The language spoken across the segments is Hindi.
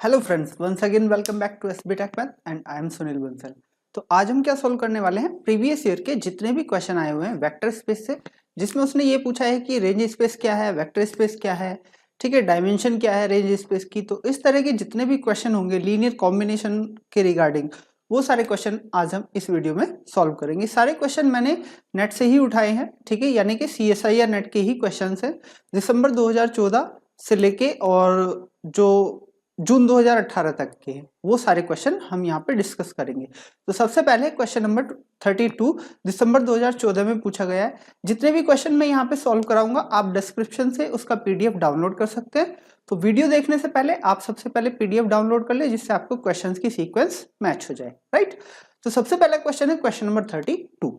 Hello friends, once again welcome back to SB tech math and I am Sunil Bansal. तो आज हम क्या सोल्व करने वाले हैं, प्रीवियस ईयर के जितने भी क्वेश्चन आए हुए हैं वेक्टर स्पेस से, जिसमें उसने ये पूछा है कि रेंज स्पेस क्या है, वेक्टर स्पेस क्या है, ठीक है, डायमेंशन क्या है रेंज स्पेस की। तो इस तरह के जितने भी क्वेश्चन होंगे लीनियर कॉम्बिनेशन के रिगार्डिंग, वो सारे क्वेश्चन आज हम इस वीडियो में सॉल्व करेंगे। सारे क्वेश्चन मैंने नेट से ही उठाए हैं, ठीक है, यानी कि CSIR नेट के ही क्वेश्चन हैं। दिसंबर 2014 से लेके और जो जून 2018 तक के वो सारे क्वेश्चन हम यहाँ पे डिस्कस करेंगे। तो सबसे पहले क्वेश्चन नंबर 32 दिसंबर 2014 में पूछा गया है। जितने भी क्वेश्चन मैं यहाँ पे सॉल्व कराऊंगा आप डिस्क्रिप्शन से उसका PDF डाउनलोड कर सकते हैं। तो वीडियो देखने से पहले आप सबसे पहले PDF डाउनलोड कर ले, जिससे आपको क्वेश्चन की सीक्वेंस मैच हो जाए, राइट। तो सबसे पहला क्वेश्चन है क्वेश्चन नंबर 32।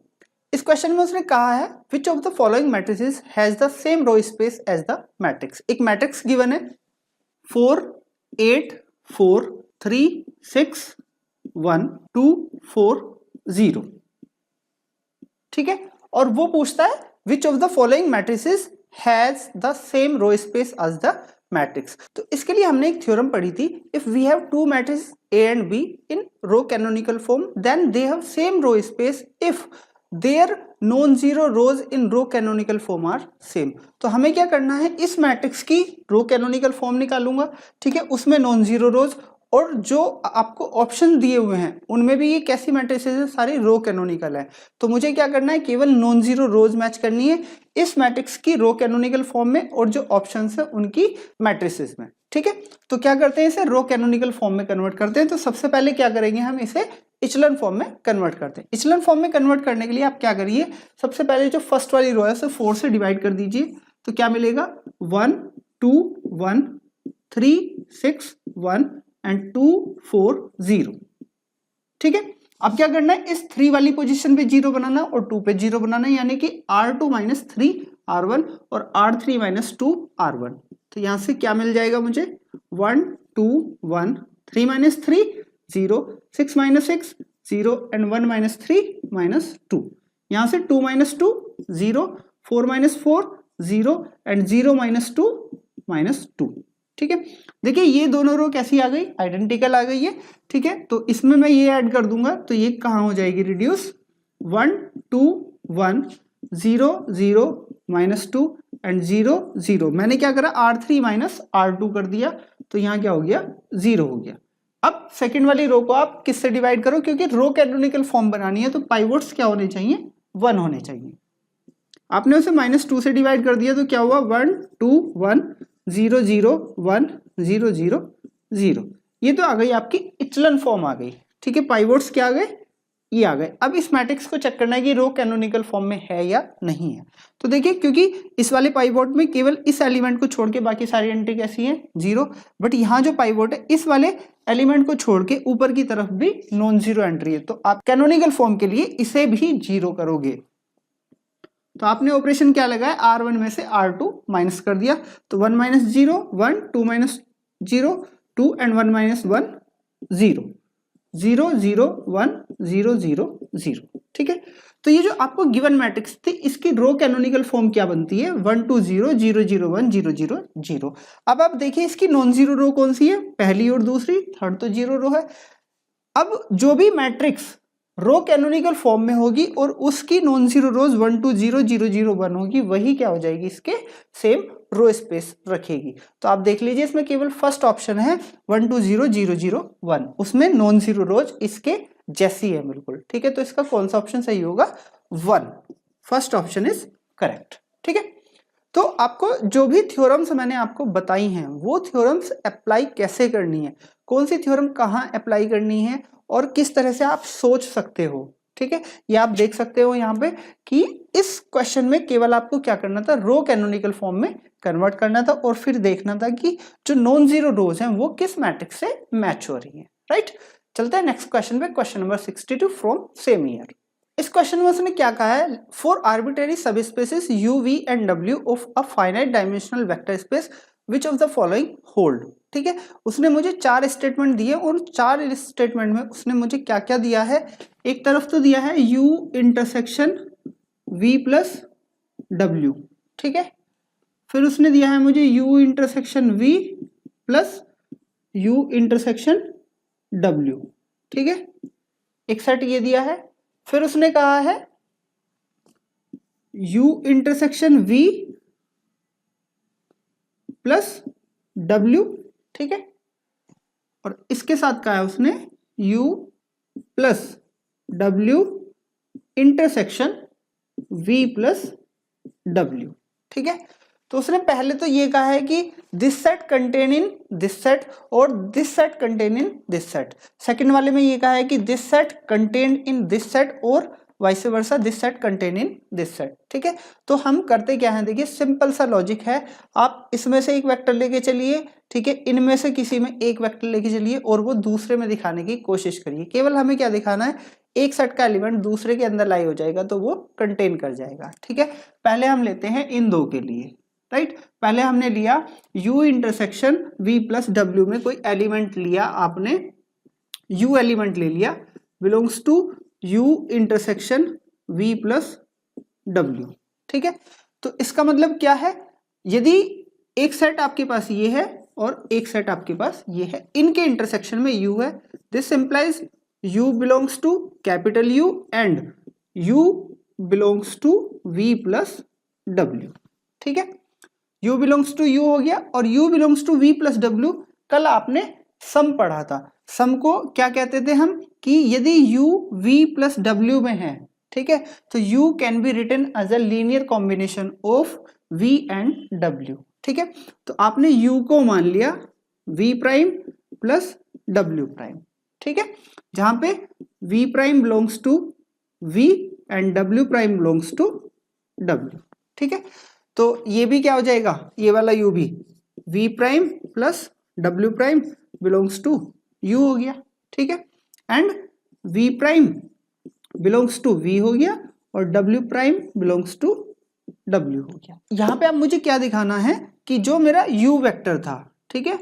इस क्वेश्चन में उसने कहा है which of the following matrices has the same row space as the matrix. एक मैट्रिक्स गिवन है 4 8 4 3 6 1 2 4 0, ठीक है, और वो पूछता है which of the following matrices has the same row space as the matrix. तो इसके लिए हमने एक थ्योरम पढ़ी थी, if we have two matrix A and B in row canonical form then they have same row space if their non-zero rows in row canonical form are same। तो हमें क्या करना है, इस मैट्रिक्स की रो कैनोनिकल फॉर्म निकालूंगा, ठीक है, उसमें नॉन जीरो रोज, और जो आपको ऑप्शन दिए हुए हैं उनमें भी ये कैसी मैट्रिसेस है, सारी रो कैनोनिकल है। तो मुझे क्या करना है, केवल नॉन जीरो रोज मैच करनी है इस मैट्रिक्स की रो कैनोनिकल फॉर्म में और जो ऑप्शंस है उनकी मैट्रिसेस में, ठीक है। तो क्या करते हैं, इसे रो कैनोनिकल फॉर्म में कन्वर्ट करते हैं। तो सबसे पहले क्या करेंगे, हम इसे इचलन फॉर्म में कन्वर्ट करते हैं। इचलन फॉर्म में कन्वर्ट करने के लिए आप क्या करिए, सबसे पहले जो फर्स्ट वाली रो है उसे 4 से डिवाइड कर दीजिए। तो क्या मिलेगा, 1 2 1 3 6 1 एंड 2 4 0, ठीक है। अब क्या करना है, इस 3 वाली पोजीशन पे 0 बनाना और 2 पे 0 बनाना, यानी कि R2 माइनस 3 R1 और R3 माइनस 2 R1। तो यहां से क्या मिल जाएगा मुझे, 1 2 1 3 minus 3 0 6 minus 6 0 and 1 minus 3 minus 2। यहां से 2 minus 2 0 4 minus 4 0 and 0 minus 2 minus 2, ठीक है। देखिए ये दोनों रो कैसी आ गई, आइडेंटिकल आ गई है, ठीक है। तो इसमें मैं ये ऐड कर दूंगा तो ये कहां हो जाएगी, रिड्यूस 1 2 1 0 0 माइनस 2 एंड 0 0। मैंने क्या करा, R3 माइनस R2 कर दिया, तो यहां क्या हो गया, 0 हो गया। अब सेकंड वाली रो को आप किससे डिवाइड करो, क्योंकि रो कैनोनिकल फॉर्म बनानी है तो पाइवोट्स क्या होने चाहिए, 1 होने चाहिए। आपने उसे -2 से डिवाइड कर दिया तो क्या हुआ, 1 2 1 0 0 1 0 0 0। ये तो आ गई आपकी इचलन फॉर्म आ गई, ठीक है। पाइवोट्स क्या आ गए, ये आ गए। अब इस मैट्रिक्स को चेक करना है कि रो कैनोनिकल फॉर्म में है या नहीं है। तो देखिए, क्योंकि इस वाले पाइवोट में केवल इस एलिमेंट को छोड़ के बाकी सारी एंट्री कैसी है, 0, बट यहाँ जो पाइवोट है इस वाले एलिमेंट को छोड़ के ऊपर की तरफ भी नॉन जीरो एंट्री है, तो आप कैनोनिकल फॉर्म के लिए इसे भी 0 करोगे। तो आपने ऑपरेशन क्या लगाया, R1 में से R2 माइनस कर दिया, तो 1 माइनस 0 1 2 माइनस 0 2 एंड 1 माइनस 1 0 0 0 1 0 0 0, ठीक है। तो ये जो आपको गिवन मैट्रिक्स थी इसकी रो कैनोनिकल फॉर्म क्या बनती है, 1 2 0 0 0 1 0 0 0। अब आप देखिए इसकी नॉन जीरो रो कौन सी है, पहली और दूसरी, थर्ड तो 0 रो है। अब जो भी मैट्रिक्स रो कैनोनिकल फॉर्म में होगी और उसकी नॉन जीरो रोज 1 2 0 0 0 1 होगी, वही क्या हो जाएगी, इसके सेम रो स्पेस रखेगी। तो आप देख लीजिए इसमें केवल फर्स्ट ऑप्शन है 1 2 0 0 0 1, उसमें नॉन जीरो रोज इसके जैसी है बिल्कुल, ठीक है। तो इसका कौन सा ऑप्शन सही होगा, 1, फर्स्ट ऑप्शन इज करेक्ट, ठीक है। तो आपको जो भी थ्योरम्स मैंने आपको बताई हैं वो थ्योरम्स अप्लाई कैसे करनी है, कौन सी थ्योरम कहाँ अप्लाई करनी है और किस तरह से आप सोच सकते हो, ठीक है। ये आप देख सकते हो यहाँ पे कि इस क्वेश्चन में केवल आपको क्या करना था, रो कैनोनिकल फॉर्म में कन्वर्ट करना था और फिर देखना था कि जो नॉन जीरो रोज हैं वो किस मैट्रिक्स से मैच हो रही है, राइट। चलते हैं नेक्स्ट क्वेश्चन पे, question number 62 from same year. इस क्वेश्चन में उसने क्या कहा है, for arbitrary subspaces U V and W of a finite dimensional vector space which of the following hold, ठीक है। उसने मुझे 4 स्टेटमेंट दिए और 4 स्टेटमेंट में उसने मुझे क्या क्या दिया है, एक तरफ तो दिया है U intersection V plus W, ठीक है। फिर उसने दिया है मुझे U intersection V plus U intersection W, ठीक है, एक सेट ये दिया है। फिर उसने कहा है U intersection V plus W, ठीक है, और इसके साथ कहा है उसने U plus W intersection V plus W, ठीक है। तो उसने पहले तो ये कहा है कि this set contain in this set और this set contain in this set. Second वाले में ये कहा है कि this set contain in this set और vice versa this set contain in this set, ठीक है। तो हम करते क्या है, देखिए सिंपल सा लॉजिक है, आप इसमें से एक वेक्टर लेके चलिए, ठीक है, इनमें से किसी में एक वेक्टर लेके चलिए और वो दूसरे में दिखाने की कोशिश करिए। केवल हमें क्या दिखाना है, एक सेट का एलिमेंट दूसरे के अंदर लाई हो जाएगा तो वो कंटेन कर जाएगा, ठीक है। पहले हम लेते हैं इन दो के लिए, राइट। पहले हमने लिया U intersection V plus W में कोई एलिमेंट लिया आपने, U एलिमेंट ले लिया, belongs to U intersection V plus W, ठीक है। तो इसका मतलब क्या है, यदि एक सेट आपके पास ये है और एक सेट आपके पास ये है, इनके इंटरसेक्शन में U है, this implies U belongs to capital U and U belongs to V plus W, ठीक है। U बिलोंग्स टू U हो गया और U belongs to V plus W। कल आपने सम पढ़ा था, सम को क्या कहते थे हम, कि यदि U V प्लस W में है, ठीक है, तो U can be written as a linear combination of V and W, ठीक है। तो आपने U को मान लिया V prime plus W prime, ठीक है, जहां पे V prime belongs to V and W prime belongs to W, ठीक है। तो ये भी क्या हो जाएगा, ये वाला U भी V prime plus W prime belongs to U हो गया, ठीक है, and V prime belongs to V हो गया और W prime belongs to W हो गया। यहां पे अब मुझे क्या दिखाना है कि जो मेरा U वेक्टर था, ठीक है,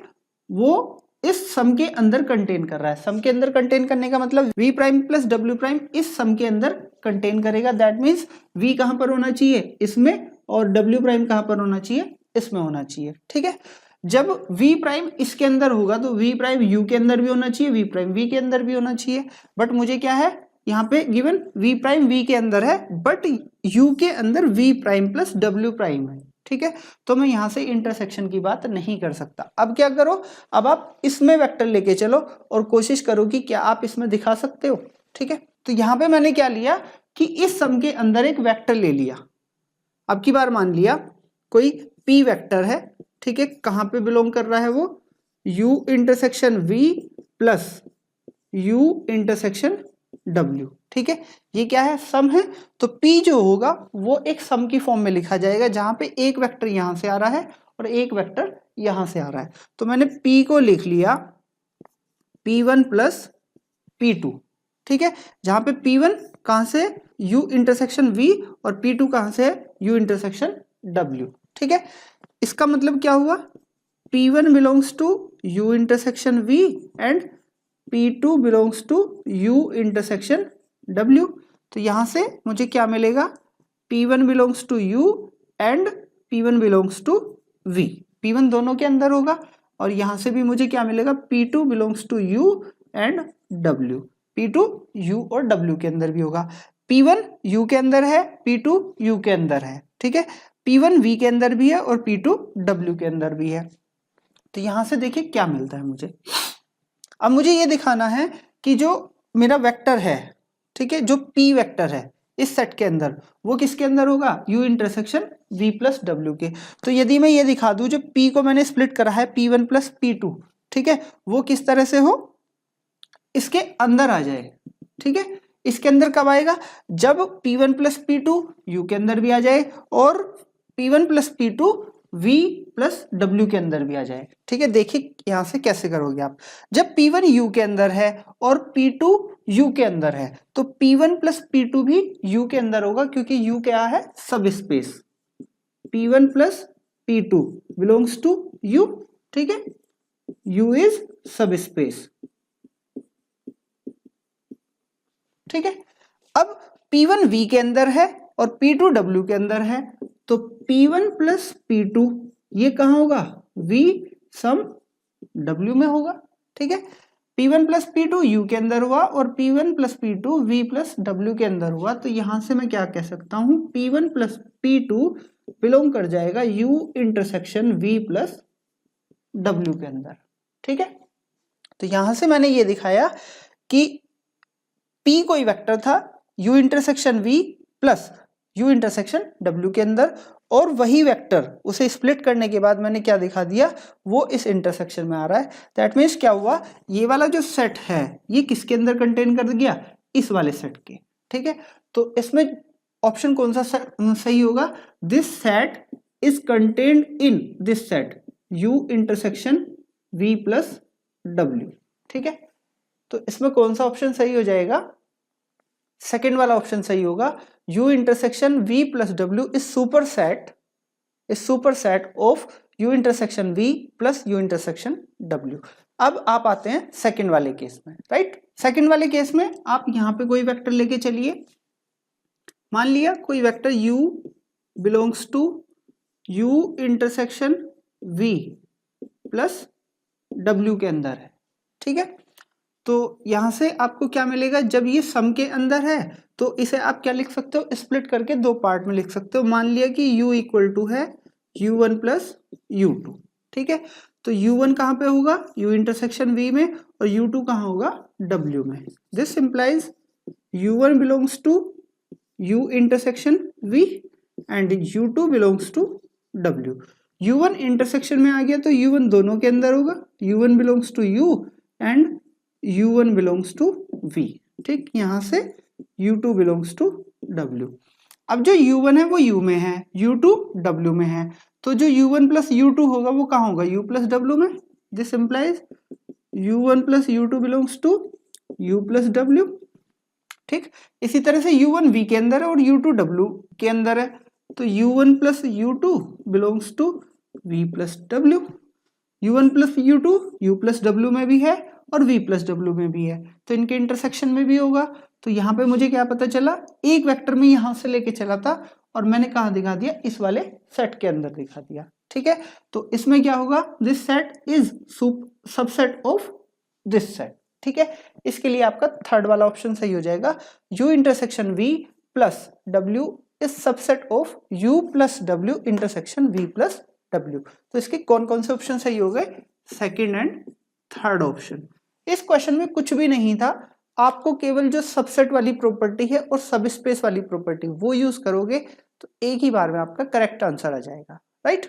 वो इस सम के अंदर कंटेन कर रहा है। सम के अंदर कंटेन करने का मतलब V prime plus W prime इस सम के अंदर कंटेन करेगा, दैट मीन्स V कहां पर होना चाहिए, इसमें, और W प्राइम कहां पर होना चाहिए, इसमें होना चाहिए, ठीक है। जब V प्राइम इसके अंदर होगा तो V प्राइम U के अंदर भी होना चाहिए, V प्राइम V के अंदर भी होना चाहिए, बट मुझे क्या है यहाँ पे गिवन V प्राइम V के अंदर है बट U के अंदर V prime plus W prime है, ठीक है। तो मैं यहां से इंटरसेक्शन की बात नहीं कर सकता। अब क्या करो, अब आप इसमें वेक्टर लेके चलो और कोशिश करो कि क्या आप इसमें दिखा सकते हो, ठीक है। तो यहां पे मैंने क्या लिया कि इस सम के अंदर एक वेक्टर ले लिया। अब की बार मान लिया कोई P वेक्टर है, ठीक है, कहां पे बिलोंग कर रहा है वो, U intersection V plus U intersection W, ठीक है। ये क्या है, सम है, तो P जो होगा वो एक सम की फॉर्म में लिखा जाएगा जहां पे एक वेक्टर यहां से आ रहा है और एक वेक्टर यहां से आ रहा है। तो मैंने P को लिख लिया P1 प्लस P2, ठीक है, जहां पे P1 कहां से, U इंटरसेक्शन V और P2 कहां से है, U इंटरसेक्शन W, ठीक है। इसका मतलब क्या हुआ, P1 belongs to U intersection V and P2 belongs to U intersection W। तो यहां से मुझे क्या मिलेगा, P1 belongs to U and P1 belongs to V। P1 दोनों के अंदर होगा और यहां से भी मुझे क्या मिलेगा, P2 belongs to U and W। P2 U और W के अंदर भी होगा। P1 U के अंदर है, P2 U के अंदर है, ठीक है। P1 V के अंदर भी है और P2 W के अंदर भी है। तो यहां से देखिए क्या मिलता है मुझे। अब मुझे ये दिखाना है कि जो मेरा वेक्टर है, ठीक है, जो P वेक्टर है इस सेट के अंदर, वो किसके अंदर होगा, U intersection V plus W के। तो यदि मैं ये दिखा दूं जो P को मैंने स्प्लिट करा है P1 प्लस P2, ठीक है, वो किस तरह से हो, इसके अंदर आ जाए, ठीक है। इसके अंदर कब आएगा, जब P1 प्लस P2 U के अंदर भी आ जाए और P1 plus P2 V plus W के अंदर भी आ जाए, ठीक है। देखिए यहां से कैसे करोगे आप, जब P1 U के अंदर है और P2 U के अंदर है तो P1 प्लस P2 भी U के अंदर होगा, क्योंकि U क्या है, subspace. P1 plus P2 belongs to U, ठीक है, U इज सब स्पेस, ठीक है। अब P1 V के अंदर है और P2 W के अंदर है, तो P1 प्लस P2 ये कहां होगा, V सम W में होगा, ठीक है। P1 प्लस P2 U के अंदर हुआ और P1 plus P2 V plus W के अंदर हुआ, तो यहां से मैं क्या कह सकता हूं, P1 प्लस P2 बिलोंग कर जाएगा U intersection V plus W के अंदर, ठीक है। तो यहां से मैंने ये दिखाया कि P कोई वेक्टर था U intersection V plus U intersection W के अंदर, और वही वेक्टर उसे स्प्लिट करने के बाद मैंने क्या दिखा दिया, वो इस इंटरसेक्शन में आ रहा है। दैट मीन्स क्या हुआ, ये वाला जो सेट है ये किसके अंदर कंटेन कर गया, इस वाले सेट के, ठीक है। तो इसमें ऑप्शन कौन सा सही होगा, this set is contained in this set U intersection V plus W, ठीक है। तो इसमें कौन सा ऑप्शन सही हो जाएगा, सेकेंड वाला ऑप्शन सही होगा, U intersection V plus W is super set of U intersection V plus U intersection W। अब आप आते हैं सेकेंड वाले केस में, राइट। सेकेंड वाले केस में आप यहां पे कोई वेक्टर लेके चलिए, मान लिया कोई vector U belongs to U intersection V plus W के अंदर है, ठीक है। तो यहां से आपको क्या मिलेगा, जब ये सम के अंदर है तो इसे आप क्या लिख सकते हो, स्प्लिट करके दो पार्ट में लिख सकते हो। मान लिया कि U इक्वल टू है U1 प्लस U2, ठीक है। तो U1 कहां पे होगा, U इंटरसेक्शन V में, और U2 कहां होगा, W में। This implies U1 belongs to U intersection V and U2 belongs to W। U1 intersection में आ गया तो U1 दोनों के अंदर होगा, U1 belongs to U and U1 belongs to V, ठीक। यहां से U2 बिलोंग्स टू W। अब जो U1 है वो U में है, U2 W में है, तो जो U1 प्लस U2 होगा वो कहाँ होगा, U प्लस W में। This implies U1 plus U2 belongs to U plus W, ठीक। इसी तरह से U1 V के अंदर है और U2 W के अंदर है, तो U1 plus U2 belongs to V plus W। U1 plus U2 U plus W में भी है और V प्लस W में भी है, तो इनके इंटरसेक्शन में भी होगा। तो यहाँ पे मुझे क्या पता चला, एक वेक्टर में यहां से लेके चला था और मैंने कहा दिखा दिया, इस वाले सेट के अंदर दिखा दिया, ठीक है। तो इसमें क्या होगा, this set is subset of this set, ठीक है। इसके लिए आपका थर्ड वाला ऑप्शन सही हो जाएगा, U intersection V plus W is subset of U plus W intersection V plus W। तो इसके कौन कौन से ऑप्शन सही हो गए, सेकेंड एंड थर्ड ऑप्शन। इस क्वेश्चन में कुछ भी नहीं था, आपको केवल जो सबसेट वाली प्रॉपर्टी है और सब स्पेस वाली प्रॉपर्टी वो यूज करोगे तो एक ही बार में आपका करेक्ट आंसर आ जाएगा, राइट।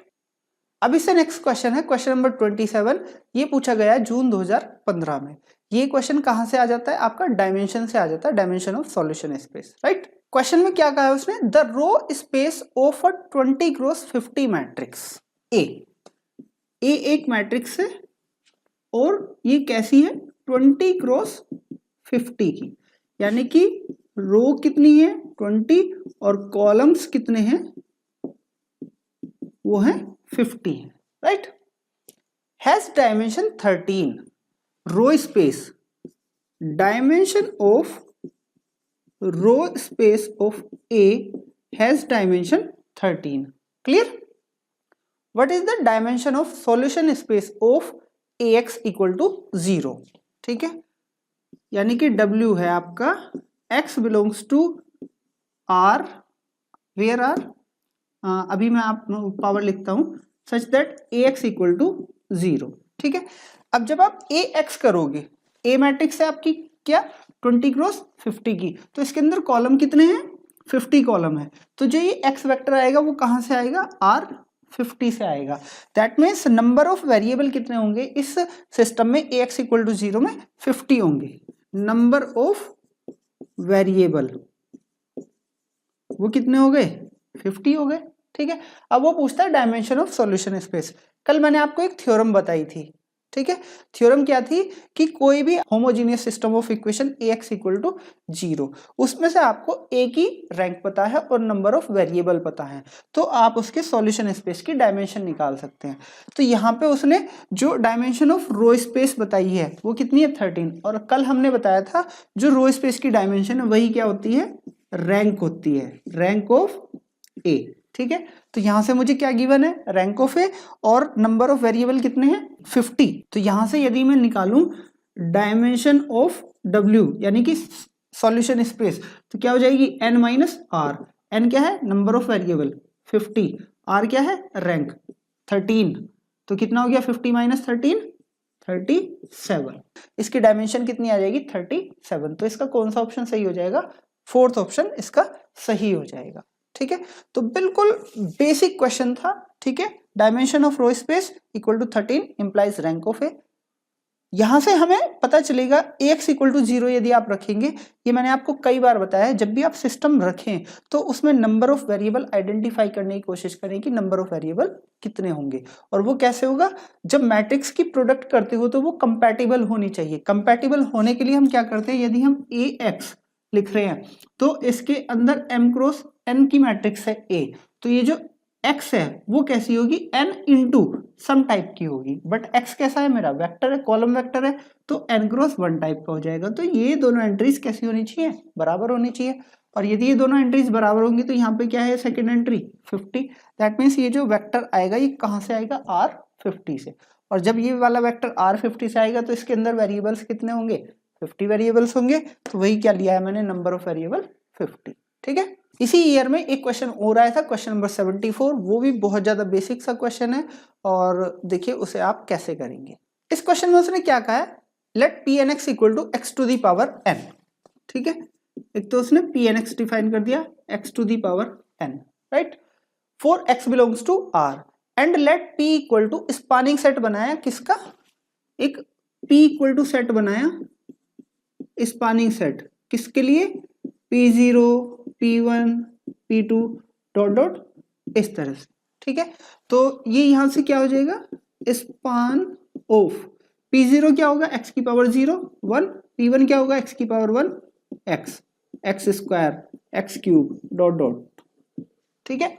अब इससे नेक्स्ट क्वेश्चन है क्वेश्चन नंबर 27। ये पूछा गया जून 2015 में। ये क्वेश्चन कहां से आ जाता है, आपका डायमेंशन से आ जाता है, dimension of solution space, right. Question में क्या कहा है उसने, the row space of a 20 cross 50 matrix A एक मैट्रिक्स है और ये कैसी है, 20 क्रॉस 50 की, यानी कि रो कितनी है 20 और कॉलम्स कितने हैं, वो है 50 है, right. Has dimension 13, row space, dimension of row space of A has dimension 13, clear. What is the dimension of solution space of AX equal to 0, ठीक है। यानी कि W है आपका, X belongs to R, where R, अभी मैं आप पावर लिखता हूं, such that AX equal to 0, ठीक है। अब जब आप AX करोगे, A मैट्रिक्स है आपकी क्या 20 क्रॉस 50 की, तो इसके अंदर कॉलम कितने हैं, 50 कॉलम है, तो जो ये X वेक्टर आएगा वो कहां से आएगा, R 50 से आएगा। That means number of variable कितने होंगे इस सिस्टम में, AX इक्वल टू 0 में 50 होंगे। नंबर ऑफ वेरिएबल वो कितने हो गए, 50 हो गए, ठीक है। अब वो पूछता है डायमेंशन ऑफ सॉल्यूशन स्पेस। कल मैंने आपको एक थ्योरम बताई थी, ठीक है। थ्योरम क्या थी कि कोई भी homogeneous system of equation AX equal to 0, उसमें से आपको एक ही रैंक पता है और नंबर ऑफ वेरिएबल पता है, तो आप उसके सॉल्यूशन स्पेस की डायमेंशन निकाल सकते हैं। तो यहाँ पे उसने जो डायमेंशन ऑफ रो स्पेस बताई है वो कितनी है 13, और कल हमने बताया था जो रो स्पेस की डायमेंशन है वही क्या होती है, रैंक होती है, रैंक ऑफ ए, ठीक है। तो यहां से मुझे क्या गिवन है, रैंक ऑफ ए और नंबर ऑफ वेरिएबल कितने हैं 50। तो यहां से यदि मैं निकालूं डायमेंशन ऑफ W यानी कि सॉल्यूशन स्पेस, तो क्या हो जाएगी n माइनस आर। n क्या है, नंबर ऑफ वेरिएबल 50, r क्या है, रैंक 13। तो कितना हो गया 50 माइनस 13, 37। इसकी डायमेंशन कितनी आ जाएगी 37। तो इसका कौन सा ऑप्शन सही हो जाएगा, फोर्थ ऑप्शन इसका सही हो जाएगा। ठीक है, तो बिल्कुल बेसिक क्वेश्चन था। ठीक है, dimension of row space equal to 13 implies rank of A. यहां से हमें पता चलेगा Ax इक्वल टू 0 यदि आप रखेंगे, ये मैंने आपको कई बार बताया है, जब भी आप सिस्टम रखें तो उसमें नंबर ऑफ वेरिएबल आइडेंटिफाई करने की कोशिश करें कि नंबर ऑफ वेरिएबल कितने होंगे। और वो कैसे होगा, जब मैट्रिक्स की प्रोडक्ट करते हो तो वो कंपैटिबल होनी चाहिए। कंपैटिबल होने के लिए हम क्या करते हैं, यदि हम Ax लिख रहे हैं तो इसके अंदर m क्रॉस n की मैट्रिक्स है A, तो ये जो x है वो कैसी होगी, n इंटू सम टाइप की होगी। बट x कैसा है, मेरा वेक्टर है, कॉलम वेक्टर है, तो n क्रॉस 1 टाइप का हो जाएगा। तो ये दोनों एंट्रीज कैसी होनी चाहिए, बराबर होनी चाहिए। और यदि ये दोनों एंट्रीज बराबर होंगी तो यहाँ पे क्या है, सेकंड एंट्री 50। दैट मीन्स ये जो वेक्टर आएगा ये कहाँ से आएगा, R50 से। और जब ये वाला वेक्टर R50 से आएगा तो इसके अंदर वेरिएबल्स कितने होंगे, 50 वेरिएबल्स होंगे। तो वही क्या लिया है मैंने, नंबर ऑफ वेरिएबल 50। ठीक है, इसी ईयर में एक क्वेश्चन और आया था, क्वेश्चन नंबर 74। वो भी बहुत ज्यादा बेसिक सा क्वेश्चन है और देखिए उसे आप कैसे करेंगे। इस क्वेश्चन में उसने क्या कहा है, let P N X equal to X to the power N. ठीक है, एक तो उसने पी एन एक्स डिफाइन कर दिया, X to the power N, right, for X belongs to R and let P equal to spanning set बनाया, किसका, एक पी इक्वल टू सेट बनाया, स्पानिंग सेट किसके लिए, P0 P1 P2 dot dot इस तरह से। ठीक है, तो ये यहां से क्या हो जाएगा, स्पान ऑफ P0 क्या होगा, x की पावर 0 1, P1 क्या होगा, x की power 1 x square x cube dot dot. ठीक है,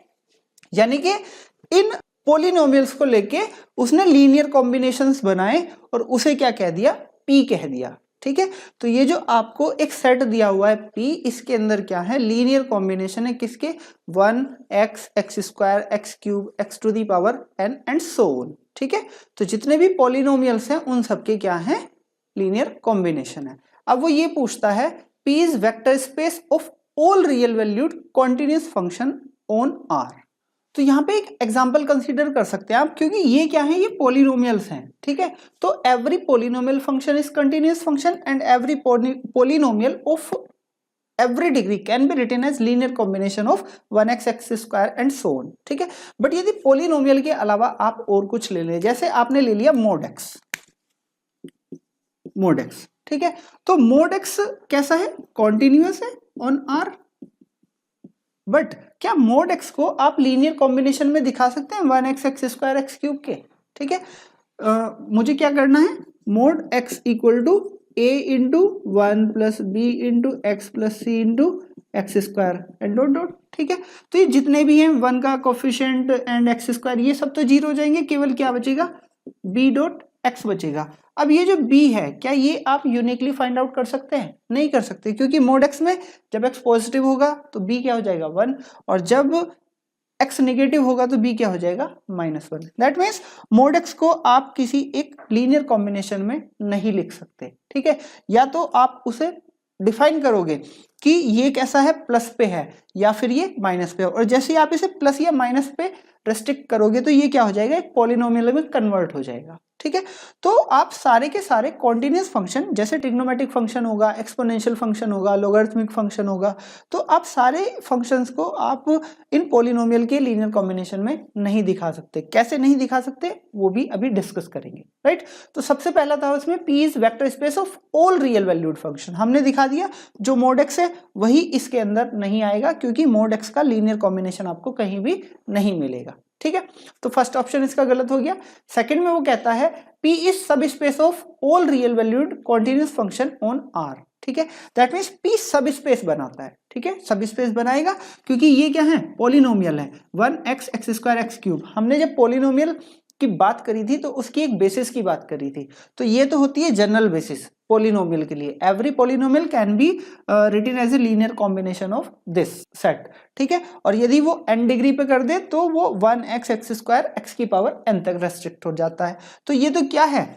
यानी कि इन पोलिनोमियल्स को लेके उसने लीनियर कॉम्बिनेशंस बनाए और उसे क्या कह दिया, P कह दिया। ठीक है, तो ये जो आपको एक सेट दिया हुआ है P, इसके अंदर क्या है, लीनियर कॉम्बिनेशन है किसके, 1x x square x cube x to the power n and so on. ठीक है, तो जितने भी पॉलिनोमियल्स हैं उन सबके क्या है, लीनियर कॉम्बिनेशन है। अब वो ये पूछता है P is vector space of all real valued continuous function on R। तो यहाँ पे एक एग्जाम्पल कंसीडर कर सकते हैं आप, क्योंकि ये क्या है, ये पोलिनोमियल्स हैं। ठीक है, तो every polynomial function is continuous function and every polynomial of every degree can be written as linear combination of 1x x square and so on. ठीक है, बट यदि पोलिनोमियल के अलावा आप और कुछ ले लें, जैसे आपने ले लिया मोड x, ठीक है, तो मोड x कैसा है, कॉन्टिन्यूअस है ऑन R। बट क्या मोड x को आप लीनियर कॉम्बिनेशन में दिखा सकते हैं 1x x square x cube के। ठीक है, मुझे क्या करना है, mod x equal to a into 1 plus B into X plus C into X square and dot dot. ठीक है, तो ये जितने भी हैं 1 का कोफिशिएंट एंड एक्स स्क्वायर ये सब तो जीरो हो जाएंगे, केवल क्या बचेगा, b डॉट x बचेगा। अब ये जो b है, क्या ये आप यूनिकली फाइंड आउट कर सकते हैं, नहीं कर सकते, क्योंकि मोड x में जब x पॉजिटिव होगा तो b क्या हो जाएगा 1, और जब x नेगेटिव होगा तो b क्या हो जाएगा -1। दैट मीन्स मोड x को आप किसी एक लीनियर कॉम्बिनेशन में नहीं लिख सकते। ठीक है, या तो आप उसे डिफाइन करोगे कि ये कैसा है, प्लस पे है या फिर ये माइनस पे है, और जैसे ही आप इसे प्लस या माइनस पे रेस्ट्रिक्ट करोगे तो ये क्या हो जाएगा, एक पॉलिनोमियल में कन्वर्ट हो जाएगा। ठीक है, तो आप सारे के सारे कॉन्टिन्यूअस फंक्शन, जैसे ट्रिग्नोमेट्रिक फंक्शन होगा, एक्सपोनेंशियल फंक्शन होगा, लॉगरिथमिक फंक्शन होगा, तो आप सारे फंक्शंस को आप इन पॉलिनोमियल के लीनियर कॉम्बिनेशन में नहीं दिखा सकते। कैसे नहीं दिखा सकते वो भी अभी डिस्कस करेंगे, राइट। तो सबसे पहला था उसमें P is vector space of all real valued function, हमने दिखा दिया। जो मोड x है वही इसके अंदर नहीं आएगा, क्योंकि मोड x का लीनियर कॉम्बिनेशन आपको कहीं भी नहीं मिलेगा। ठीक है, तो फर्स्ट ऑप्शन इसका गलत हो गया। सेकंड में वो कहता है P इज सब space of all real valued continuous function on R। ठीक है, दैट मीन्स P सब स्पेस बनाता है। ठीक है, सब स्पेस बनाएगा क्योंकि ये क्या है, पॉलिनोमियल है, 1x x square x cube. हमने जब पॉलिनोमियल की बात करी थी तो उसकी एक बेसिस की बात करी थी। तो ये तो होती है जनरल बेसिस पॉलिनोमियल के लिए। Every polynomial can be written as a linear combination of this set, ठीक है। और यदि वो n डिग्री पे कर दे तो वो 1x x स्क्वायर x की पावर n तक रेस्ट्रिक्ट हो जाता है। तो ये तो क्या है,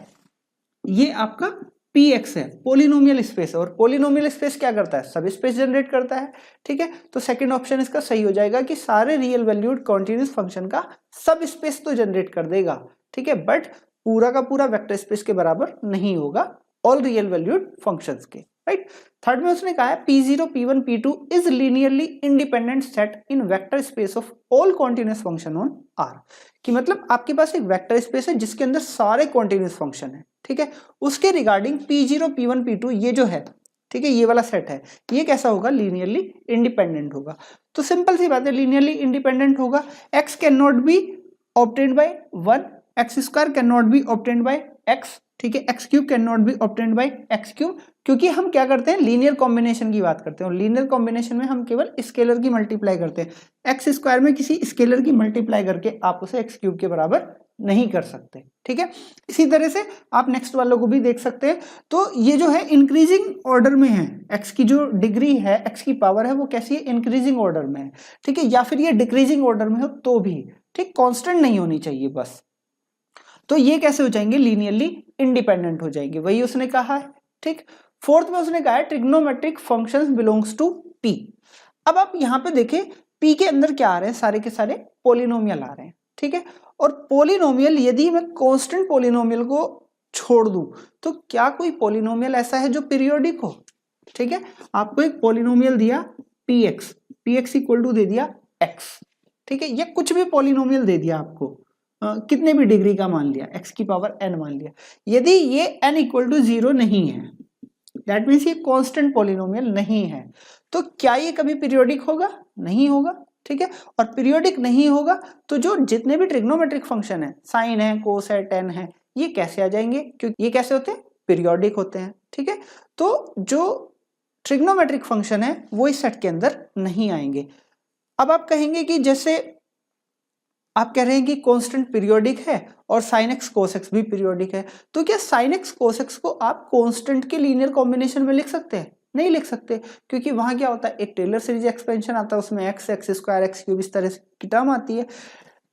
ये आपका px है, पोलिनोमियल स्पेस। और पोलिनोमियल स्पेस क्या करता है, सब स्पेस जनरेट करता है, ठीक है। तो सेकंड ऑप्शन इसका सही हो जाएगा कि सारे रियल वैल्यूड कॉन्टिन्यूस फंक्शन का सब स्पेस तो जनरेट कर देगा, ठीक है, बट पूरा का पूरा वेक्टर स्पेस के बराबर नहीं होगा ऑल रियल वैल्यूड फंक्शंस के, राइट। थर्ड में उसने कहा है p0 p1 p2 is linearly independent set in vector space of all continuous function on R। कि मतलब आपके पास एक वेक्टर स्पेस है जिसके अंदर सारे कॉन्टिन्यूस फंक्शन है, ठीक है, उसके रिगार्डिंग p0 p1 p2 ये जो है, ठीक है, ये वाला सेट है, ये कैसा होगा, लीनियरली इंडिपेंडेंट होगा। तो सिंपल सी बात है, लीनियरली इंडिपेंडेंट होगा। x can not be obtained by 1, x square can not be obtained by x, ठीक है, x cube can not be obtained by x cube, क्योंकि हम क्या करते हैं, लीनियर कॉम्बिनेशन की बात करते हैं। और लीनियर कॉम्बिनेशन में हम केवल स्केलर की मल्टीप्लाई करते हैं। एक्स स्क्वायर में किसी स्केलर की मल्टीप्लाई करके आप उसे एक्स क्यूब के बराबर नहीं कर सकते, ठीक है। इसी तरह से आप नेक्स्ट वालों को भी देख सकते हैं। तो ये जो है इंक्रीजिंग ऑर्डर में है, एक्स की जो डिग्री है, एक्स की पावर है, वो कैसी है, इंक्रीजिंग ऑर्डर में है, ठीक है, या फिर ये डिक्रीजिंग ऑर्डर में हो तो भी, ठीक, कांस्टेंट नहीं होनी चाहिए बस। तो ये कैसे हो जाएंगे, लीनियरली इंडिपेंडेंट हो जाएंगे, वही उसने कहा है, ठीक। फोर्थ में उसने कहा है trigonometric functions belongs to p। अब आप यहां पे देखें p के अंदर क्या आ रहे हैं, सारे के सारे पोलिनोमियल आ रहे हैं, ठीक है। और पोलिनोमियल, यदि मैं कांस्टेंट पोलिनोमियल को छोड़ दूं तो क्या कोई पोलिनोमियल ऐसा है जो पीरियोडिक हो, ठीक है। आपको एक पोलिनोमियल दिया px इक्वल टू दे दिया x, ठीक है, या कुछ भी पोलिनोमियल दे दिया आपको, कितने भी डिग्री का मान लिया, x की पावर n मान लिया। यदि ये n इक्वल टू 0 नहीं है, दैट मीन्स ये कांस्टेंट पोलिनोमियल नहीं है, तो क्या ये कभी पीरियोडिक होगा, नहीं होगा, ठीक है। और पीरियोडिक नहीं होगा तो जो जितने भी ट्रिग्नोमेट्रिक फंक्शन है, साइन है, कोस है, टेन है, ये कैसे आ जाएंगे, क्योंकि ये कैसे होते हैं, पीरियोडिक होते हैं, ठीक है। तो जो ट्रिग्नोमेट्रिक फंक्शन है वो इस सेट के अंदर नहीं आएंगे। अब आप कहेंगे कि जैसे आप कह रहे हैं कि कांस्टेंट पीरियोडिक है और sin x cos x भी पीरियोडिक है, तो क्या sin x cos x को आप कांस्टेंट के लीनियर कॉम्बिनेशन में लिख सकते हैं, नहीं लिख सकते, क्योंकि वहां क्या होता है, एक टेलर सीरीज एक्सपेंशन आता है, उसमें x स्क्वायर x क्यूब इस तरह की टर्म आती है।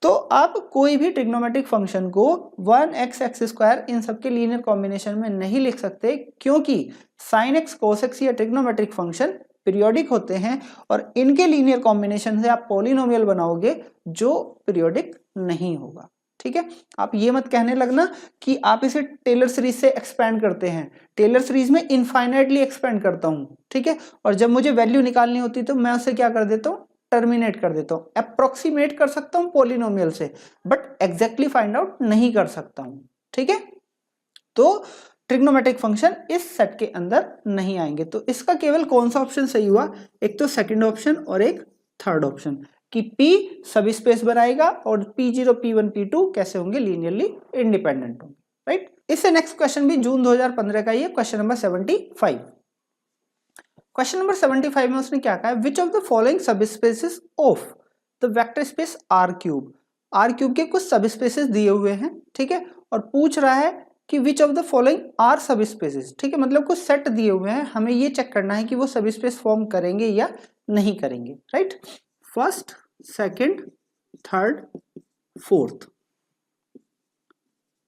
तो आप कोई भी ट्रिग्नोमेट्रिक फंक्शन को 1x x स्क्वायर इन सबके लीनियर कॉम्बिनेशन में नहीं लिख सकते, क्योंकि sin x cos x या ट्रिग्नोमेट्रिक फंक्शन पीरियोडिक होते हैं और इनके लीनियर कॉम्बिनेशन से आप पॉलिनोमियल बनाओगे जो पीरियोडिक नहीं होगा, ठीक है। आप ये मत कहने लगना कि आप इसे टेलर सीरीज से एक्सपेंड करते हैं, टेलर सीरीज में इनफाइनाइटली एक्सपेंड करता हूं, ठीक है, और जब मुझे वैल्यू निकालनी होती तो मैं उसे क्या कर देता हूं, टर्मिनेट कर देता हूं, अप्रोक्सीमेट कर सकता हूं पॉलिनोमियल से, बट एग्जैक्टली फाइंड आउट नहीं कर सकता हूं, ठीक है। तो ट्रिग्नोमेट्रिक फंक्शन इस सेट के अंदर नहीं आएंगे। तो इसका केवल कौन सा ऑप्शन सही हुआ, एक तो सेकंड ऑप्शन और एक थर्ड ऑप्शन, कि P सब स्पेस बनाएगा और P0 P1 P2 कैसे होंगे, लीनियरली इंडिपेंडेंट होंगे, राइट। इससे नेक्स्ट क्वेश्चन भी जून 2015 का ही है, क्वेश्चन नंबर 75। क्वेश्चन नंबर 75 में उसने क्या कहा है, विच ऑफ द फॉलोइंग सब spaces of the vector space R cube, R cube के कुछ सब स्पेसेस दिए हुए हैं, ठीक है, और पूछ रहा है कि which of the following are subspaces, ठीक है, मतलब कुछ सेट दिए हुए हैं, हमें ये चेक करना है कि वो सब स्पेस फॉर्म करेंगे या नहीं करेंगे, right. First, second, third, fourth,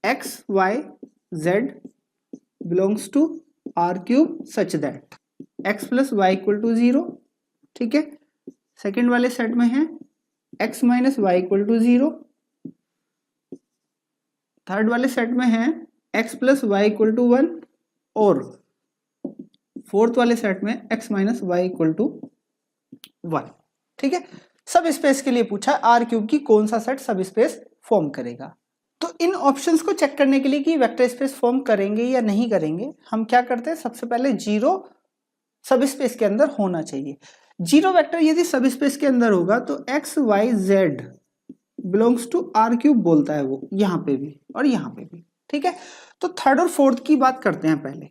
x y z belongs to R cube such that x plus Y equal to 0, ठीक है। सेकेंड वाले सेट में है x minus Y equal to 0, third वाले सेट में है x plus Y equal to 1, और फोर्थ वाले सेट में x minus Y equal to 1, ठीक है। सब स्पेस के लिए पूछा आर क्यूब की कौन सा सेट सब स्पेस फॉर्म करेगा। तो इन ऑप्शंस को चेक करने के लिए कि वेक्टर स्पेस फॉर्म करेंगे या नहीं करेंगे, हम क्या करते हैं, सबसे पहले जीरो सब स्पेस के अंदर होना चाहिए। जीरो वेक्टर यदि सब स्पेस के अंदर होगा तो x y z belongs to R cube बोलता है वो, यहाँ पे भी और यहाँ पे भी, ठीक है। तो थर्ड और फोर्थ की बात करते हैं पहले।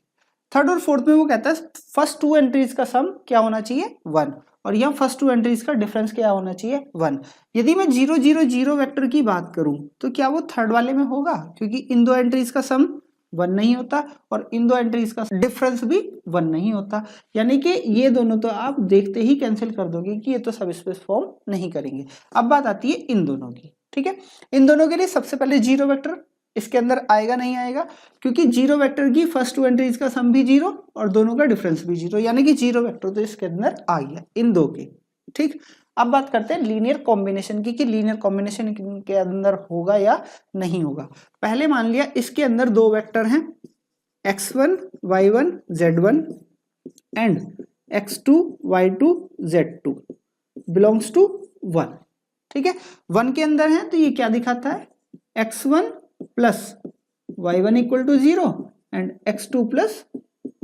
थर्ड और फोर्थ में वो कहता है फर्स्ट टू एंट्रीज का सम क्या होना चाहिए, 1, और यहाँ फर्स्ट टू एंट्रीज का डिफरेंस क्या होना चाहिए 1। यदि मैं 0 0 0 वेक्टर की बात करूं तो क्या वो थर्ड वाले में होगा, क्योंकि इन दो एंट्रीज का सम 1 नहीं होता और इन दो एंट्रीज का डिफरेंस भी 1 नहीं होता, यानी कि ये दोनों तो आप देखते ही कैंसिल कर दोगे कि ये तो सब स्पेस फॉर्म नहीं करेंगे। अब बात आती है इन दोनों की, ठीक है। इन दोनों के लिए सबसे पहले 0 वेक्टर इसके अंदर आएगा नहीं आएगा, क्योंकि 0 वेक्टर की फर्स्ट टू एंट्रीज का सम भी 0 और दोनों का डिफरेंस भी 0, यानी कि 0 वेक्टर तो इसके अंदर आ गया इन दो के, ठीक। अब बात करते हैं लीनियर कॉम्बिनेशन की कि लीनियर कॉम्बिनेशन के अंदर होगा या नहीं होगा। पहले मान लिया इसके अंदर दो वेक्टर हैं x1 y1 z1 and x2 y2 z2 belongs to 1, ठीक है। 1 के अंदर है तो ये क्या दिखाता है x1 plus y1 equal to 0 and x2 plus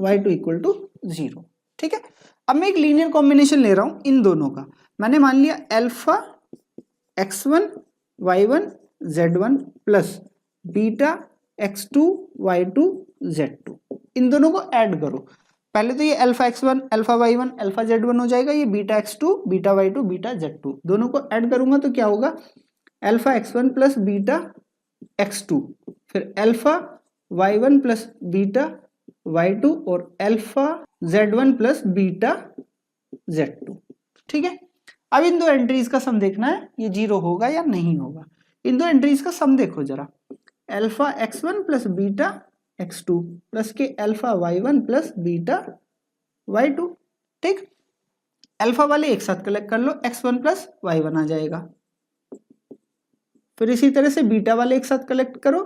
y2 equal to 0, ठीक है। अब मैं एक लीनियर कॉम्बिनेशन ले रहा हूं इन दोनों का। मैंने मान लिया alpha x1 y1 z1 plus beta x2 y2 z2, इन दोनों को ऐड करो। पहले तो ये alpha x1 alpha y1 alpha z1 हो जाएगा, ये beta x2 beta y2 beta z2, दोनों को ऐड करूंगा तो क्या होगा alpha x1 plus beta x2, फिर alpha y1 plus beta y2 और alpha z1 plus beta z2, ठीक है। अब इन दो एंट्रीज का सम देखना है ये 0 होगा या नहीं होगा। इन दो एंट्रीज का सम देखो जरा, alpha x1 plus beta x2 plus के alpha y1 plus beta y2, ठीक। अल्फा वाले एक साथ कलेक्ट कर लो, x1 प्लस y1 आ जाएगा, फिर इसी तरह से बीटा वाले एक साथ कलेक्ट करो,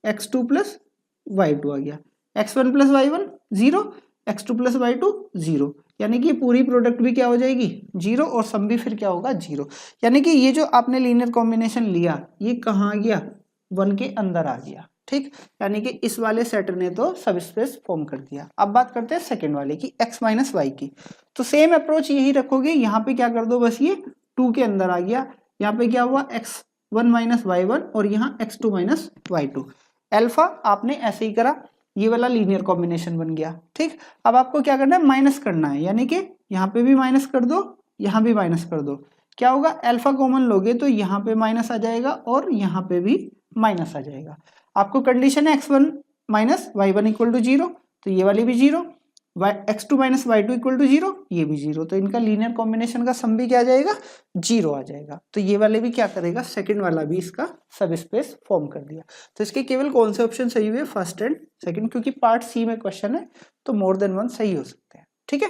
x2 प्लस y2 आ गया, x1 plus y1 0 x2 plus y2 0, यानी कि पूरी प्रोडक्ट भी क्या हो जाएगी 0 और सम भी फिर क्या होगा 0, यानी कि ये जो आपने लीनियर कॉम्बिनेशन लिया ये कहाँ आ गया 1 के अंदर आ गया, ठीक। यानी कि इस वाले सेट ने तो सब स्पेस फॉर्म कर दिया। अब बात करते हैं सेकंड वाले की x माइनस वाई की, तो सेम अप्रोच यही रखोगे, यहाँ पे क्या कर दो बस ये 2 के अंदर आ गया, यहाँ पे क्या हुआ x1 माइनस y1 और यहाँ x2 माइनस y2, अल्फा आपने ऐसे ही करा, ये वाला लीनियर कॉम्बिनेशन बन गया, ठीक। अब आपको क्या करना है माइनस करना है, यानी कि यहाँ पे भी माइनस कर दो यहाँ भी माइनस कर दो, क्या होगा अल्फा कॉमन लोगे तो यहाँ पे माइनस आ जाएगा और यहाँ पे भी माइनस आ जाएगा। आपको कंडीशन है x1 minus y1 equal to 0, तो ये वाली भी 0, x2 minus y2 equal to 0, ये भी 0, तो इनका लीनियर कॉम्बिनेशन का सम भी क्या आ जाएगा 0 आ जाएगा। तो ये वाले भी क्या करेगा सेकंड वाला भी इसका सब स्पेस फॉर्म कर दिया। तो इसके केवल कौन से ऑप्शन सही हुए फर्स्ट एंड सेकंड, क्योंकि पार्ट सी में क्वेश्चन है तो मोर देन 1 सही हो सकते हैं, ठीक है।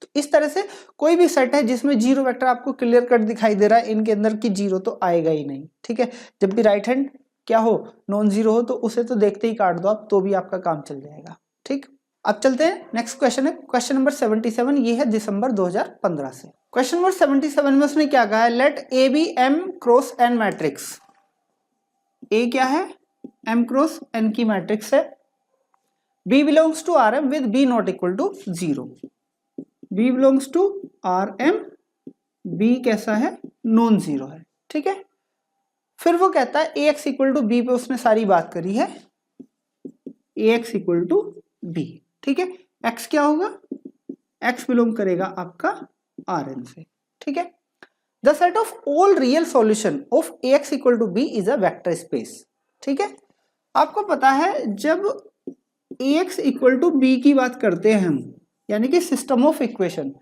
तो इस तरह से कोई भी सेट है जिसमें 0 वेक्टर आपको क्लियर कट दिखाई दे रहा है, इनके अंदर की 0 तो आएगा ही नहीं, ठीक है। जब भी राइट हैंड क्या हो नॉन जीरो हो तो उसे तो देखते ही काट दो आप, तो भी आपका काम चल जाएगा, ठीक। अब चलते हैं नेक्स्ट क्वेश्चन है क्वेश्चन नंबर 77, ये है दिसंबर 2015 से। क्वेश्चन नंबर 77 में उसने क्या कहा है, let A B M cross N matrix, A क्या है एम क्रॉस एन की मैट्रिक्स है, B belongs to R M with B not equal to 0, B belongs to R M, B कैसा है नॉन जीरो है, ठीक है। फिर वो कहता है ए एक्स इक्वल टू बी पे उसने सारी बात करी है, ए एक्स इक्वल टू बी, ठीक है। एक्स क्या होगा एक्स बिलोंग करेगा आपका आर एन से, ठीक है। The set of all real solution of A X equal to B is a vector space, ठीक है। आपको पता है जब A X equal to B की बात करते हैं हम, यानी कि system of equation,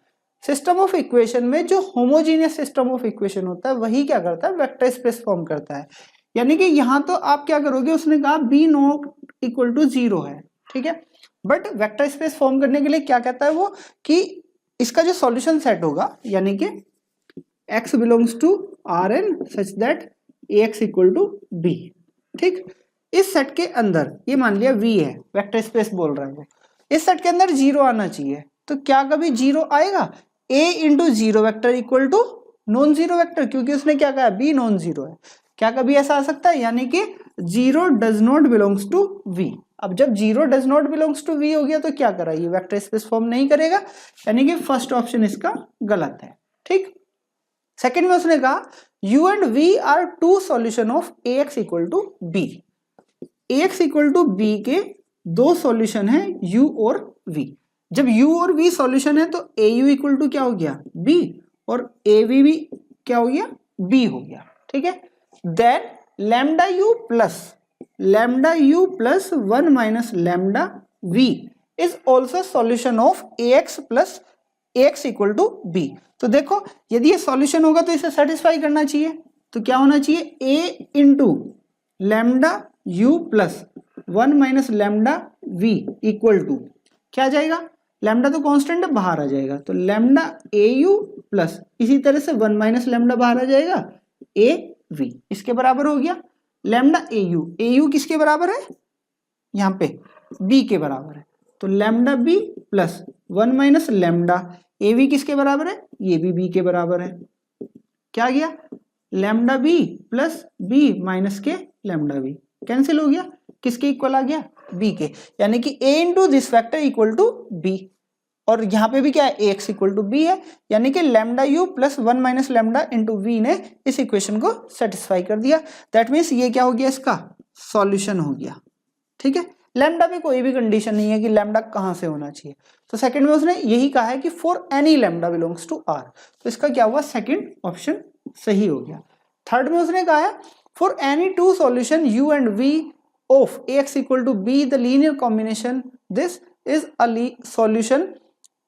system of equation में जो होमोजीनियस सिस्टम ऑफ इक्वेशन होता है वही क्या करता है वेक्टर स्पेस फॉर्म करता है। यानी कि यहां तो आप क्या करोगे, उसने कहा बी नॉट इक्वल टू 0 है, ठीक है। बट वेक्टर स्पेस फॉर्म करने के लिए क्या कहता है वो कि इसका जो सॉल्यूशन सेट होगा, यानी कि x belongs to R N such that A X equal to B, ठीक। इस सेट के अंदर ये मान लिया v है, वेक्टर स्पेस बोल रहा है वो, इस सेट के अंदर 0 आना चाहिए, तो क्या कभी 0 आएगा, a into 0 vector equal to non zero vector, क्योंकि उसने क्या कहा b नॉन जीरो है, क्या कभी ऐसा आ सकता है, यानी कि 0 does not belongs to v। अब जब 0 does not belongs to v हो गया तो क्या करा, ये वेक्टर स्पेस फॉर्म नहीं करेगा, यानी कि फर्स्ट ऑप्शन इसका गलत है, ठीक। सेकंड में उसने कहा u and v are two solution of ax equal to b, ax equal to b के दो सॉल्यूशन है u और v, जब u और v सॉल्यूशन है तो au इक्वल टू क्या हो गया b और av भी क्या हो गया b हो गया, ठीक है। Then lambda u plus 1 minus lambda v is also solution of ax plus ax equal to b। तो देखो यदि ये सॉल्यूशन होगा तो इसे सेटिस्फाई करना चाहिए, तो क्या होना चाहिए a into lambda u plus 1 minus lambda v equal to क्या आ जाएगा, लैम्डा तो कांस्टेंट है बाहर आ जाएगा, तो लैम्डा au प्लस इसी तरह से 1 माइनस लैम्डा बाहर आ जाएगा av इसके बराबर हो गया। लैम्डा au किसके बराबर है, यहाँ पे b के बराबर है, तो lambda b plus 1 minus lambda av किसके बराबर है, ये भी b के बराबर है। क्या आ गया, lambda b plus b minus के लैम्डा b कैंसिल हो गया, किसके इक्वल आ गया b के, यानी कि a into this factor equal to b। और यहाँ पे भी क्या है ax इक्वल टू b है, यानी कि lambda u plus 1 minus lambda into v ने इस इक्वेशन को सेटिस्फाई कर दिया। दैट मीन्स ये क्या हो गया, इसका सॉल्यूशन हो गया, ठीक है। लैम्डा पे कोई भी कंडीशन नहीं है कि लैम्डा कहाँ से होना चाहिए, तो सेकंड में उसने यही कहा है कि for any lambda belongs to r, तो इसका क्या हुआ सेकंड ऑप्शन सही हो गया। थर्ड में उसने कहा है for any two solution u and v of ax equal to b the linear combination this is a solution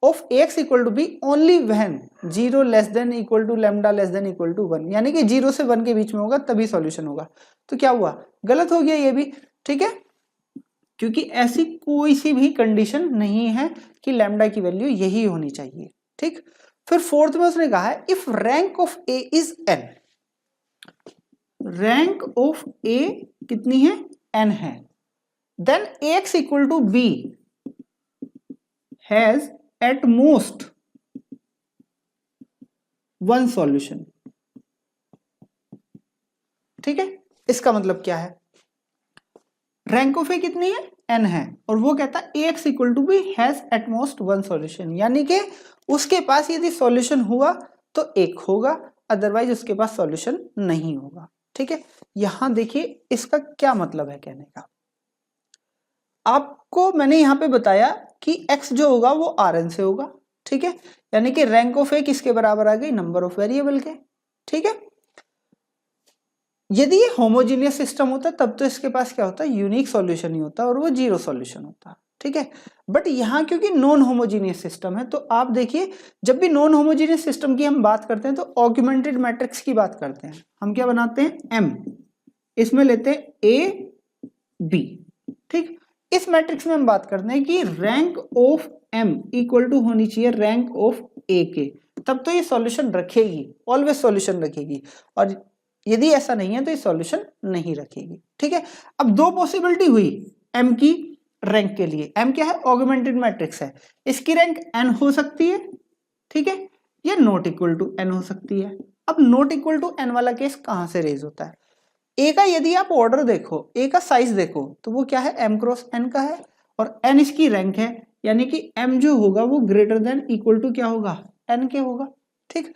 of ax equal to b only when 0 less than equal to lambda less than equal to 1, यानी कि 0 से 1 के बीच में होगा तभी सॉल्यूशन होगा। तो क्या हुआ, गलत हो गया ये भी, ठीक है, क्योंकि ऐसी कोई सी भी कंडीशन नहीं है कि लैम्डा की वैल्यू यही होनी चाहिए, ठीक। फिर फोर्थ में उसने कहा है if rank of A is n, rank of A कितनी है n है, then ax equal to b has at most one solution, ठीक है। इसका मतलब क्या है, रैंक ऑफ ए कितनी है n है, और वो कहता है ax equal to b has at most one solution, यानी कि उसके पास यदि सॉल्यूशन हुआ तो एक होगा, अदरवाइज उसके पास सॉल्यूशन नहीं होगा, ठीक है। यहां देखिए इसका क्या मतलब है कहने का, आपको मैंने यहां पे बताया कि x जो होगा वो Rn से होगा, ठीक है, यानी कि रैंक ऑफ ए किसके बराबर आ गई, नंबर ऑफ वेरिएबल के, ठीक है। यदि ये होमोजीनियस सिस्टम होता तब तो इसके पास क्या होता है, यूनिक सॉल्यूशन ही होता और वो जीरो सॉल्यूशन होता, ठीक है। बट यहाँ क्योंकि नॉन होमोजीनियस सिस्टम है, तो आप देखिए जब भी नॉन होमोजीनियस सिस्टम की हम बात करते हैं तो ऑगमेंटेड मैट्रिक्स की बात करते हैं, हम क्या बनाते हैं m, इसमें लेते हैं a b, ठीक। इस मैट्रिक्स में हम बात करते हैं कि rank of m equal to होनी चाहिए रैंक ऑफ a के, तब तो ये सॉल्यूशन रखेगी, ऑलवेज सॉल्यूशन रखेगी, और यदि ऐसा नहीं है तो ये सॉल्यूशन नहीं रखेगी, ठीक है। अब दो पॉसिबिलिटी हुई m की रैंक के लिए, m क्या है, ऑगमेंटेड मैट्रिक्स है, इसकी रैंक n हो सकती है, ठीक है, या नॉट इक्वल टू n हो सकती है। अब नॉट इक्वल टू n वाला केस कहां से रेज होता है, a का यदि आप ऑर्डर देखो, a का साइज देखो तो वो क्या है m क्रॉस n का है, और n इसकी रैंक है, यानी कि m जो होगा वो ग्रेटर देन इक्वल टू क्या होगा, n के होगा, ठीक।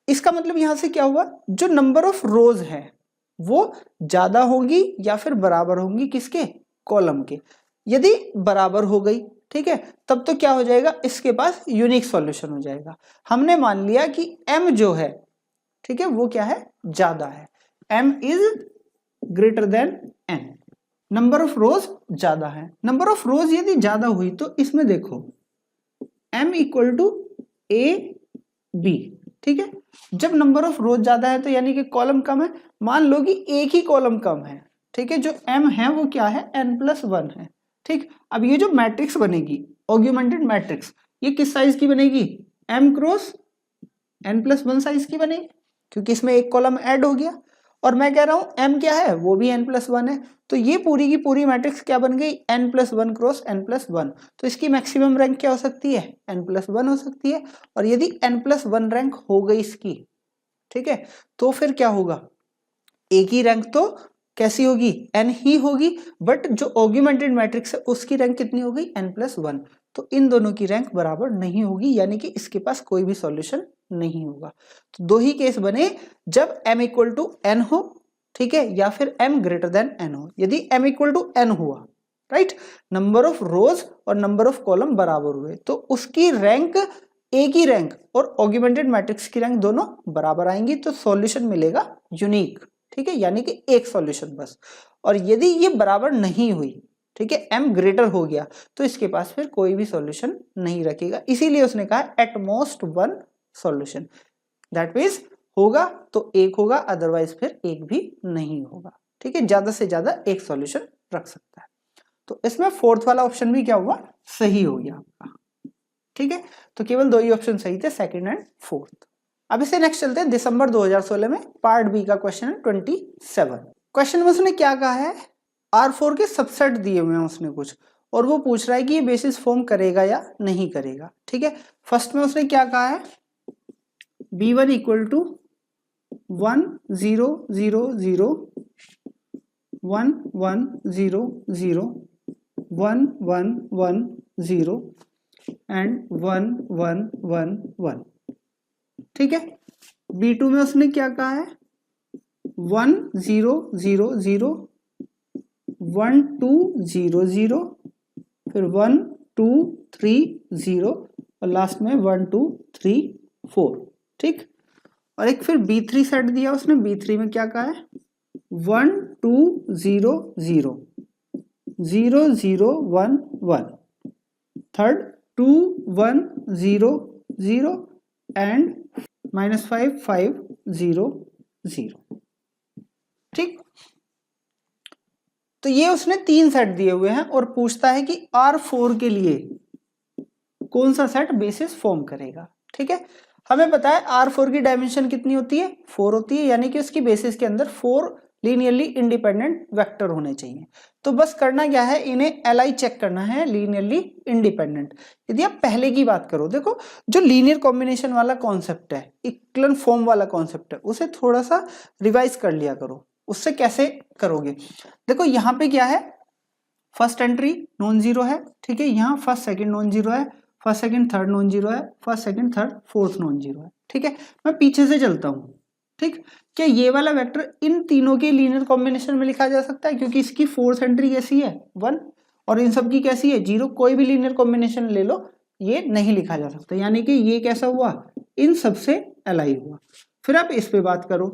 इसका मतलब यहां से क्या हुआ, जो नंबर ऑफ रोज है वो ज्यादा होगी या फिर बराबर होंगी किसके, कॉलम के। यदि बराबर हो गई, ठीक है, तब तो क्या हो जाएगा, इसके पास यूनिक सॉल्यूशन हो जाएगा। हमने मान लिया कि m जो है, ठीक है, वो क्या है, ज्यादा है, m is greater than n, number of रोज ज्यादा है। नंबर ऑफ रोज यदि ज्यादा हुई तो इसमें देखो m equal to a b, ठीक है। जब नंबर ऑफ रोज ज्यादा है तो यानी कि कॉलम कम है, मान लो कि एक ही कॉलम कम है, ठीक है, जो m है वो क्या है, n+1 है, ठीक। अब ये जो मैट्रिक्स बनेगी ऑगमेंटेड मैट्रिक्स, ये किस साइज की बनेगी, m क्रॉस n+1 साइज की बनेगी, क्योंकि इसमें एक कॉलम ऐड हो गया, और मैं कह रहा हूं m क्या है, वो भी n+1 है, तो ये पूरी की पूरी मैट्रिक्स क्या बन गई, n+1 क्रॉस n+1, तो इसकी मैक्सिमम रैंक क्या हो सकती है, n+1 हो सकती है। और यदि n+1 रैंक हो गई इसकी, ठीक है, तो फिर क्या होगा, एक ही रैंक तो कैसी होगी, n ही होगी, बट जो ऑगमेंटेड मैट्रिक्स है उसकी रैंक कितनी हो गई, n+1, तो इन दोनों की रैंक बराबर नहीं होगी, यानी कि इसके पास कोई भी सॉल्यूशन नहीं होगा। तो दो ही केस बने, जब m इक्वल टू n हो, ठीक है, या फिर m ग्रेटर देन n हो। यदि m इक्वल टू n हुआ राइट, नंबर ऑफ रोज और नंबर ऑफ कॉलम बराबर हुए तो उसकी रैंक, ए की रैंक और ऑग्यूमेंटेड मैट्रिक्स की रैंक दोनों बराबर आएंगी, तो सॉल्यूशन मिलेगा यूनिक, ठीक है, यानी कि एक सॉल्यूशन बस। और यदि ये बराबर नहीं हुई, ठीक है, m ग्रेटर हो गया, तो इसके पास फिर कोई भी सॉल्यूशन नहीं रखेगा, इसीलिए उसने कहा eight most one solution, that means होगा तो एक होगा, अदरवाइज फिर एक भी नहीं होगा, ठीक है, ज्यादा से ज्यादा एक सॉल्यूशन रख सकता है। तो इसमें फोर्थ वाला ऑप्शन भी क्या हुआ, सही हो गया आपका, ठीक है, तो केवल दो ही ऑप्शन सही थे, सेकंड एंड फोर्थ। अब इसे नेक्स्ट चलते हैं दिसंबर 2016 में पार्ट बी का क्वेश्चन है 27। क्वेश्चन में उसने क्या कहा है, R4 के सबसेट दिए हुए हैं उसने कुछ, और वो पूछ रहा है कि ये बेसिस फॉर्म करेगा या नहीं करेगा, ठीक है। फर्स्ट में उसने क्या कहा है, B1 इक्वल टू 1 0 0 0 1 1 0 0 1 1 1 0 एंड 1 1 1 1, ठीक है। B2 में उसने क्या कहा है, 1 0 0 0 1 2 0 0 फिर 1 2 3 0 और लास्ट में 1 2 3 4, ठीक। और एक फिर B3 सेट दिया उसने, B3 में क्या कहा है, 1 2 0 0 0 0 1 1, थर्ड 2 1 0 0 एंड -5 5 0 0, ठीक। तो ये उसने तीन सेट दिए हुए हैं और पूछता है कि R4 के लिए कौन सा सेट बेसिस फॉर्म करेगा, ठीक है। हमें पता है R4 की डायमेंशन कितनी होती है, 4 होती है, यानी कि उसकी बेसिस के अंदर 4 लीनियरली इंडिपेंडेंट वेक्टर होने चाहिए। तो बस करना क्या है, इन्हें Li चेक करना है लीनियरली इंडिपेंडेंट। यदि आप पहले की बात करो, देखो जो लीनियर कॉम्बिनेशन वाला कॉन्सेप्ट है, इक्विवेलेंट फॉर्म वाला कॉन्सेप्ट है, उसे थोड़ा सा रिवाइज कर लिया करो। उससे कैसे करोगे, देखो यहाँ पे क्या है, फर्स्ट एंट्री नॉन जीरो है, ठीक है, यहाँ फर्स्ट सेकंड नॉन जीरो है, first second third non zero है, first second third fourth non zero है, ठीक है। मैं पीछे से चलता हूँ, ठीक। क्या ये वाला वेक्टर इन तीनों के लीनियर कॉम्बिनेशन में लिखा जा सकता है, क्योंकि इसकी फोर्थ एंट्री कैसी है 1 और इन सब की कैसी है 0, कोई भी लीनियर कॉम्बिनेशन ले लो ये नहीं लिखा जा सकता, यानी कि ये कैसा हुआ, इन सबसे Li हुआ। फिर आप इस पे बात करो,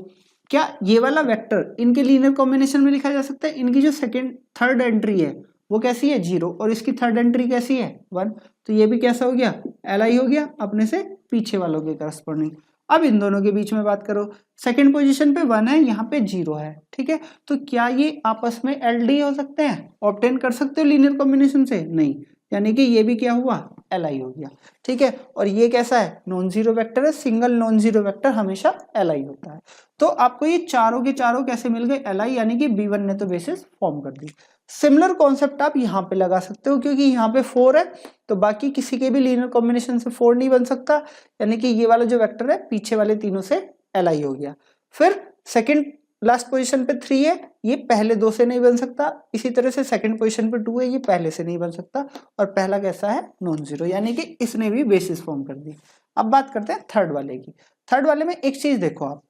क्या ये वाला वेक्टर इनके लीनियर कॉम्बिनेशन में लिखा जा सकता है, इनकी जो सेकंड थर्ड एंट्री है वो कैसी है 0 और इसकी थर्ड एंट्री कैसी है 1, तो ये भी कैसा हो गया Li हो गया अपने से पीछे वालों के करस्पॉन्डिंग। अब इन दोनों के बीच में बात करो, सेकंड पोजीशन पे 1 है, यहाँ पे 0 है, ठीक है, तो क्या ये आपस में LD हो सकते हैं, ऑब्टेन कर सकते हो लीनियर कॉम्बिनेशन से, नहीं, यानी कि ये भी क्या हुआ Li हो गया, ठीक है। और ये कैसा है, नॉन जीरो वेक्टर है, सिंगल नॉन जीरो वेक्टर हमेशा Li होता है। तो आपको ये चारों के चारों कैसे मिल गए Li, यानी कि B1 ने तो बेसिस फॉर्म कर दी। सिमिलर कॉन्सेप्ट आप यहाँ पे लगा सकते हो, क्योंकि यहाँ पे 4 है तो बाकी किसी के भी लीनियर कॉम्बिनेशन से 4 नहीं बन सकता, यानी कि ये वाला जो वेक्टर है पीछे वाले तीनों से Li हो गया। फिर सेकंड लास्ट पोजीशन पे 3 है, ये पहले दो से नहीं बन सकता, इसी तरह से सेकंड पोजीशन पे 2 है, ये पहले से नहीं बन सकता, और पहला कैसा है नॉन जीरो, यानी कि इसने भी बेसिस फॉर्म कर दी। अब बात करते हैं थर्ड वाले की। थर्ड वाले में एक चीज देखो आप,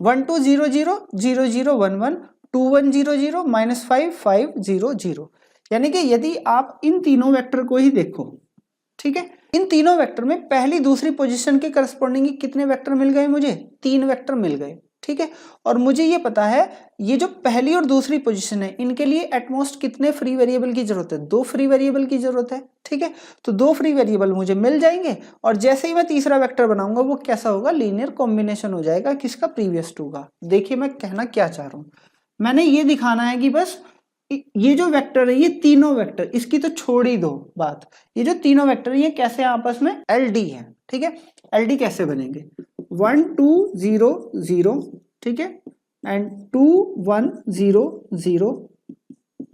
1 2 0 0 0 0 1 1 2 1 0 0 -5 5 0 0, यानी कि यदि आप इन तीनों वेक्टर को ही देखो, ठीक है, इन तीनों वेक्टर में पहली दूसरी पोजीशन के करस्पॉन्डिंग कितने वेक्टर मिल गए, मुझे 3 वेक्टर मिल गए, ठीक है। और मुझे ये पता है ये जो पहली और दूसरी पोजीशन है इनके लिए एटमोस्ट कितने फ्री वेरिएबल की जरूरत है, 2 फ्री वेरिएबल की जरूरत है, ठीक है। तो 2 फ्री वेरिएबल मुझे मिल जाएंगे, और जैसे ही मैं तीसरा वेक्टर बनाऊंगा वो कैसा होगा, लीनियर कॉम्बिनेशन हो जाएगा किसका, प्रीवियस टू का। देखिए मैं कहना क्या चाह रहा हूं, मैंने ये दिखाना है कि बस ये जो वेक्टर है, ये तीनों वेक्टर, इसकी तो छोड़ ही दो बात, ये जो तीनों वेक्टर ये कैसे आपस में LD है, ठीक है। LD कैसे बनेंगे, 1 2 0 0, ठीक है, एंड 2 1 0 0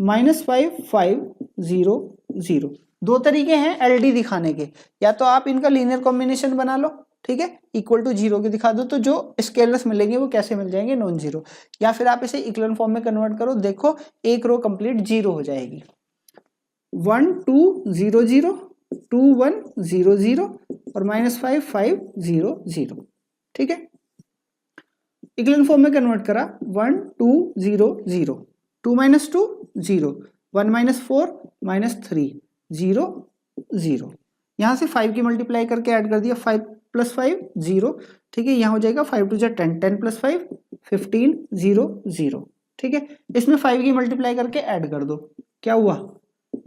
-5 5 0 0। दो तरीके हैं LD दिखाने के, या तो आप इनका लीनियर कॉम्बिनेशन बना लो, ठीक है, इक्वल टू 0 के दिखा दो, तो जो स्केलर्स मिलेंगे वो कैसे मिल जाएंगे, नॉन जीरो, या फिर आप इसे इक्विवेलेंट फॉर्म में कन्वर्ट करो, देखो एक रो कंप्लीट 0 हो जाएगी, 1 2 0 0 2 1 0 0 और -5 5 0 0, ठीक है। इक्विवेलेंट फॉर्म में कन्वर्ट करा, 1 2 0 0 2 - 2 0 1 माइनस 4 माइनस 3 0 0। यहाँ से 5 की मल्टीप्लाई करके ऐड कर दिया, 5 प्लस 5 0, ठीक है। यहाँ हो जाएगा 5 टू जा 10, 10 प्लस 5 15 0 0, ठीक है। इसमें 5 की मल्टीप्लाई करके ऐड कर दो, क्या हुआ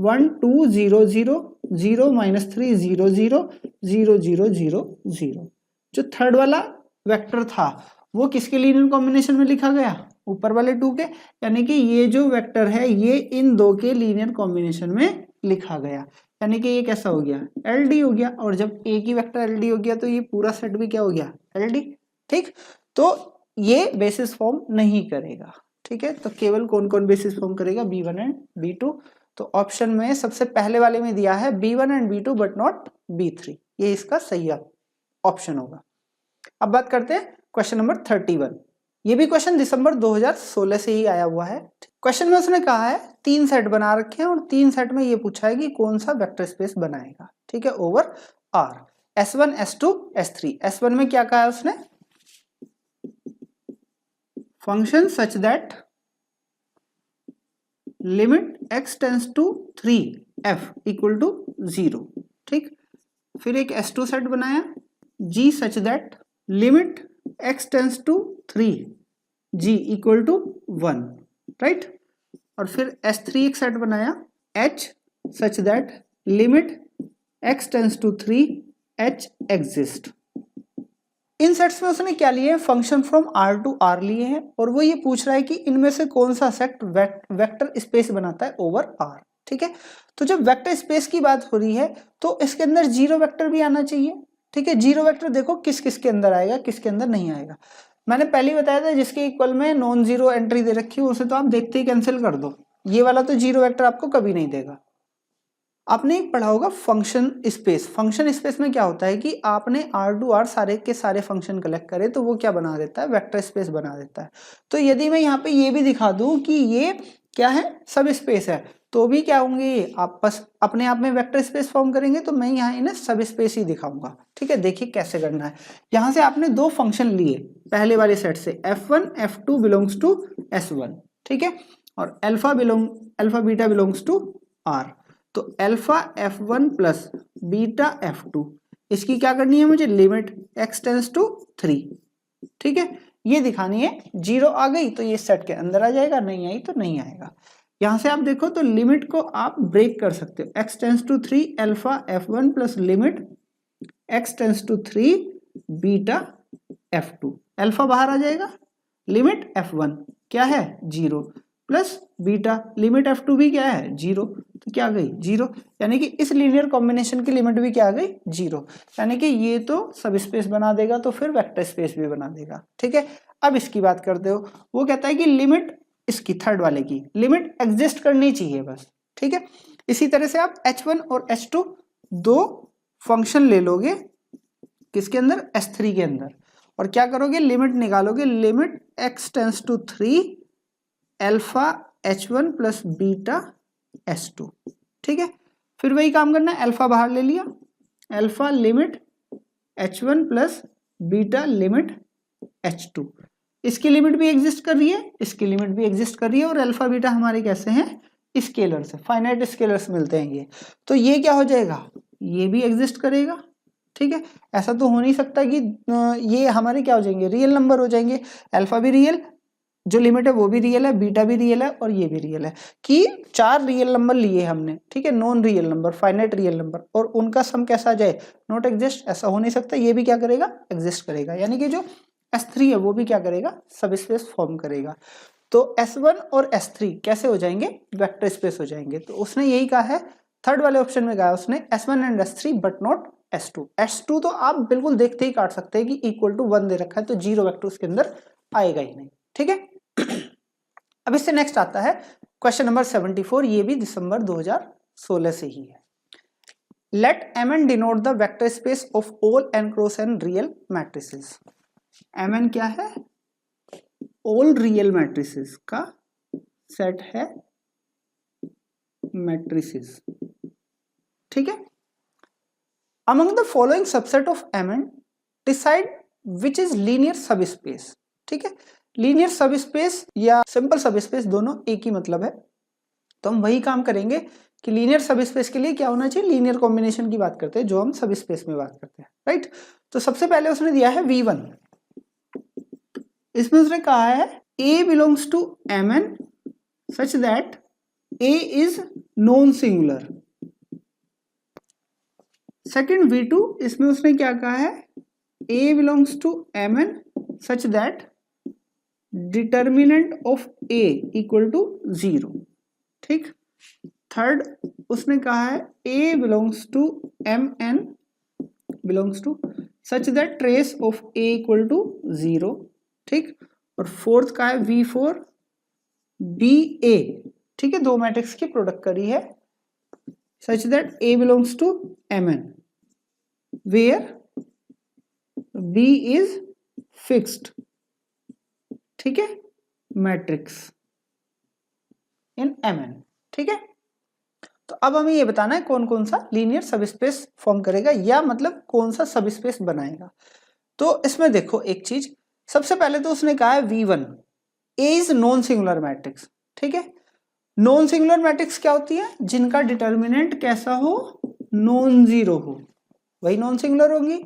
1 2 0 0 0 माइनस 3 0 0 0 0 0 0। जो थर्ड वाला वेक्टर था वो किसके लीनियर कॉम्बिनेशन में लिखा गया, ऊपर वाले 2 के, यानी कि ये जो वेक्टर है ये इन 2 के लीनियर कॉम्बिनेशन में लिखा गया, यानी कि ये कैसा हो गया LD हो गया। और जब एक ही वेक्टर LD हो गया तो ये पूरा सेट भी क्या हो गया LD, ठीक। तो ये बेसिस फॉर्म नहीं करेगा, ठीक है। तो केवल कौन कौन बेसिस फॉर्म करेगा, B1 एंड B2। तो ऑप्शन में सबसे पहले वाले में दिया है B1 and B2 but not B3, ये इसका सही ऑप्शन होगा। अब बात करते हैं क्वेश्चन नंबर 31। ये भी क्वेश्चन दिसंबर 2016 से ही आया हुआ है। क्वेश्चन में उसने कहा है 3 सेट बना रखे हैं और 3 सेट में ये पूछा है कि कौन सा वेक्टर स्पेस बनाएगा, ठीक है, over R। S1 S2 S3। S1 में क्या कहा है उसने, function such that limit x tends to 3f equal to 0, ठीक। फिर एक S2 सेट बनाया, G such that limit x tends to 3g equal to 1, right. और फिर S3 एक सेट बनाया, H such that limit x tends to 3h exist. इन सेट्स में उसने क्या लिए हैं, function from R to R लिए हैं, और वो ये पूछ रहा है कि इनमें से कौन सा सेट वेक्टर स्पेस बनाता है ओवर R, ठीक है। तो जब वेक्टर स्पेस की बात हो रही है तो इसके अंदर जीरो वेक्टर भी आना चाहिए, ठीक है। जीरो वेक्टर देखो किस किस के अंदर आएगा, किसके अंदर नहीं आएगा। मैंने पहले ही बताया था जिसके इक्वल में नॉन जीरो एंट्री दे रखी है उसे तो आप देखते ही कैंसिल कर दो, ये वाला तो जीरो वेक्टर आपको कभी नहीं देगा। आपने पढ़ा होगा फंक्शन स्पेस। फंक्शन स्पेस में क्या होता है कि आपने R टू R सारे के सारे फंक्शन कलेक्ट करे तो वो क्या बना देता है, वेक्टर स्पेस बना देता है। तो यदि मैं यहाँ पे ये भी दिखा दूं कि ये क्या है, सब स्पेस है, तो भी क्या होंगे ये आपस अपने आप में वेक्टर स्पेस फॉर्म करेंगे। तो मैं यहाँ इन्हें सब स्पेस ही दिखाऊंगा, ठीक है। देखिए कैसे करना है। यहाँ से आपने 2 फंक्शन लिए पहले वाले सेट से, F1 F2 belongs to S1, ठीक है, और alpha beta belongs to R। तो alpha F1 plus beta F2, इसकी क्या करनी है मुझे, लिमिट x टेंस टू 3, ठीक है। ये दिखानी है, 0 आ गई तो ये सेट के अंदर आ जाएगा, नहीं आई तो नहीं आएगा। यहां से आप देखो तो लिमिट को आप ब्रेक कर सकते हो, x tends to 3 alpha F1 plus limit x tends to 3 beta F2। Alpha बाहर आ जाएगा, लिमिट F1 क्या है 0 प्लस बीटा लिमिट F2 भी क्या है 0, तो क्या आ गई 0, यानी कि इस लीनियर कॉम्बिनेशन की लिमिट भी क्या आ गई 0, यानी कि ये तो सब स्पेस बना देगा तो फिर वेक्टर स्पेस भी बना देगा, ठीक है। अब इसकी बात करते हो, वो कहता है कि लिमिट इसकी थर्ड वाले की लिमिट एग्जिस्ट करनी चाहिए बस, ठीक है। इसी तरह से आप H1 और H2 2 फंक्शन ले लोगे किसके अंदर, S3 के अंदर, और क्या करोगे, लिमिट निकालोगे, limit x tends to 3 alpha H1 plus beta S2, ठीक है। फिर वही काम करना है, अल्फा बाहर ले लिया, alpha limit H1 plus beta limit H2, इसकी लिमिट भी एग्जिस्ट कर रही है, इसकी लिमिट भी एग्जिस्ट कर रही है, और अल्फा बीटा हमारे कैसे हैं, स्केलर्स है, फाइनाइट स्केलर्स मिलते हैं ये, तो ये क्या हो जाएगा, ये भी एग्जिस्ट करेगा, ठीक है। ऐसा तो हो नहीं सकता कि ये हमारे क्या हो जाएंगे, रियल नंबर हो जाएंगे, अल्फा भी रियल, जो लिमिट है वो भी रियल है, बीटा भी रियल है, और ये भी रियल है, कि 4 रियल नंबर लिए हमने, ठीक है, non real number, finite real number, और उनका सम कैसा आ जाए, नॉट एग्जिस्ट, ऐसा हो नहीं सकता, ये भी क्या करेगा, एग्जिस्ट करेगा, यानी कि जो S3 है वो भी क्या करेगा, सब स्पेस फॉर्म करेगा। तो S1 और S3 कैसे हो जाएंगे, वेक्टर स्पेस हो जाएंगे। तो उसने यही कहा है, थर्ड वाले ऑप्शन में कहा उसने S1 and S3 but not S2। S2 तो आप बिल्कुल देखते ही काट सकते हैं कि इक्वल टू 1 दे रखा है, तो 0 वेक्टर उसके अंदर आएगा ही नहीं, ठीक है। अब इससे नेक्स्ट आता है क्वेश्चन नंबर 74, ये भी दिसंबर 2016 से ही है। Let Mn denote the vector space of all n cross n real matrices. Mn क्या है, ऑल रियल मैट्रिसेस का सेट है, मैट्रिसेस, ठीक है। Among the following subset of Mn decide which is linear subspace, ठीक है। लीनियर सब स्पेस या सिंपल सब स्पेस दोनों एक ही मतलब है। तो हम वही काम करेंगे कि लीनियर सब स्पेस के लिए क्या होना चाहिए, लीनियर कॉम्बिनेशन की बात करते हैं जो हम सब स्पेस में बात करते हैं, राइट। तो सबसे पहले उसने दिया है V1, इसमें उसने कहा है A belongs to Mn such that A is non singular. Second V2, इसमें उसने क्या कहा है, A belongs to Mn such that determinant of A equal to 0, ठीक। थर्ड उसने कहा है A belongs to Mn belongs to such that trace of A equal to 0, ठीक। और फोर्थ का है V4 BA, ठीक है, दो मैट्रिक्स की प्रोडक्ट करी है such that A belongs to Mn where B is fixed, ठीक है, मैट्रिक्स इन Mn, ठीक है। तो अब हमें ये बताना है कौन कौन सा लीनियर सबस्पेस फॉर्म करेगा, या मतलब कौन सा सबस्पेस बनाएगा। तो इसमें देखो एक चीज, सबसे पहले तो उसने कहा है V1 A is non singular matrix, ठीक है। नॉन सिंगुलर मैट्रिक्स क्या होती है, जिनका डिटर्मिनेंट कैसा हो, नॉन जीरो हो, वही नॉन सिंगुलर होंगी।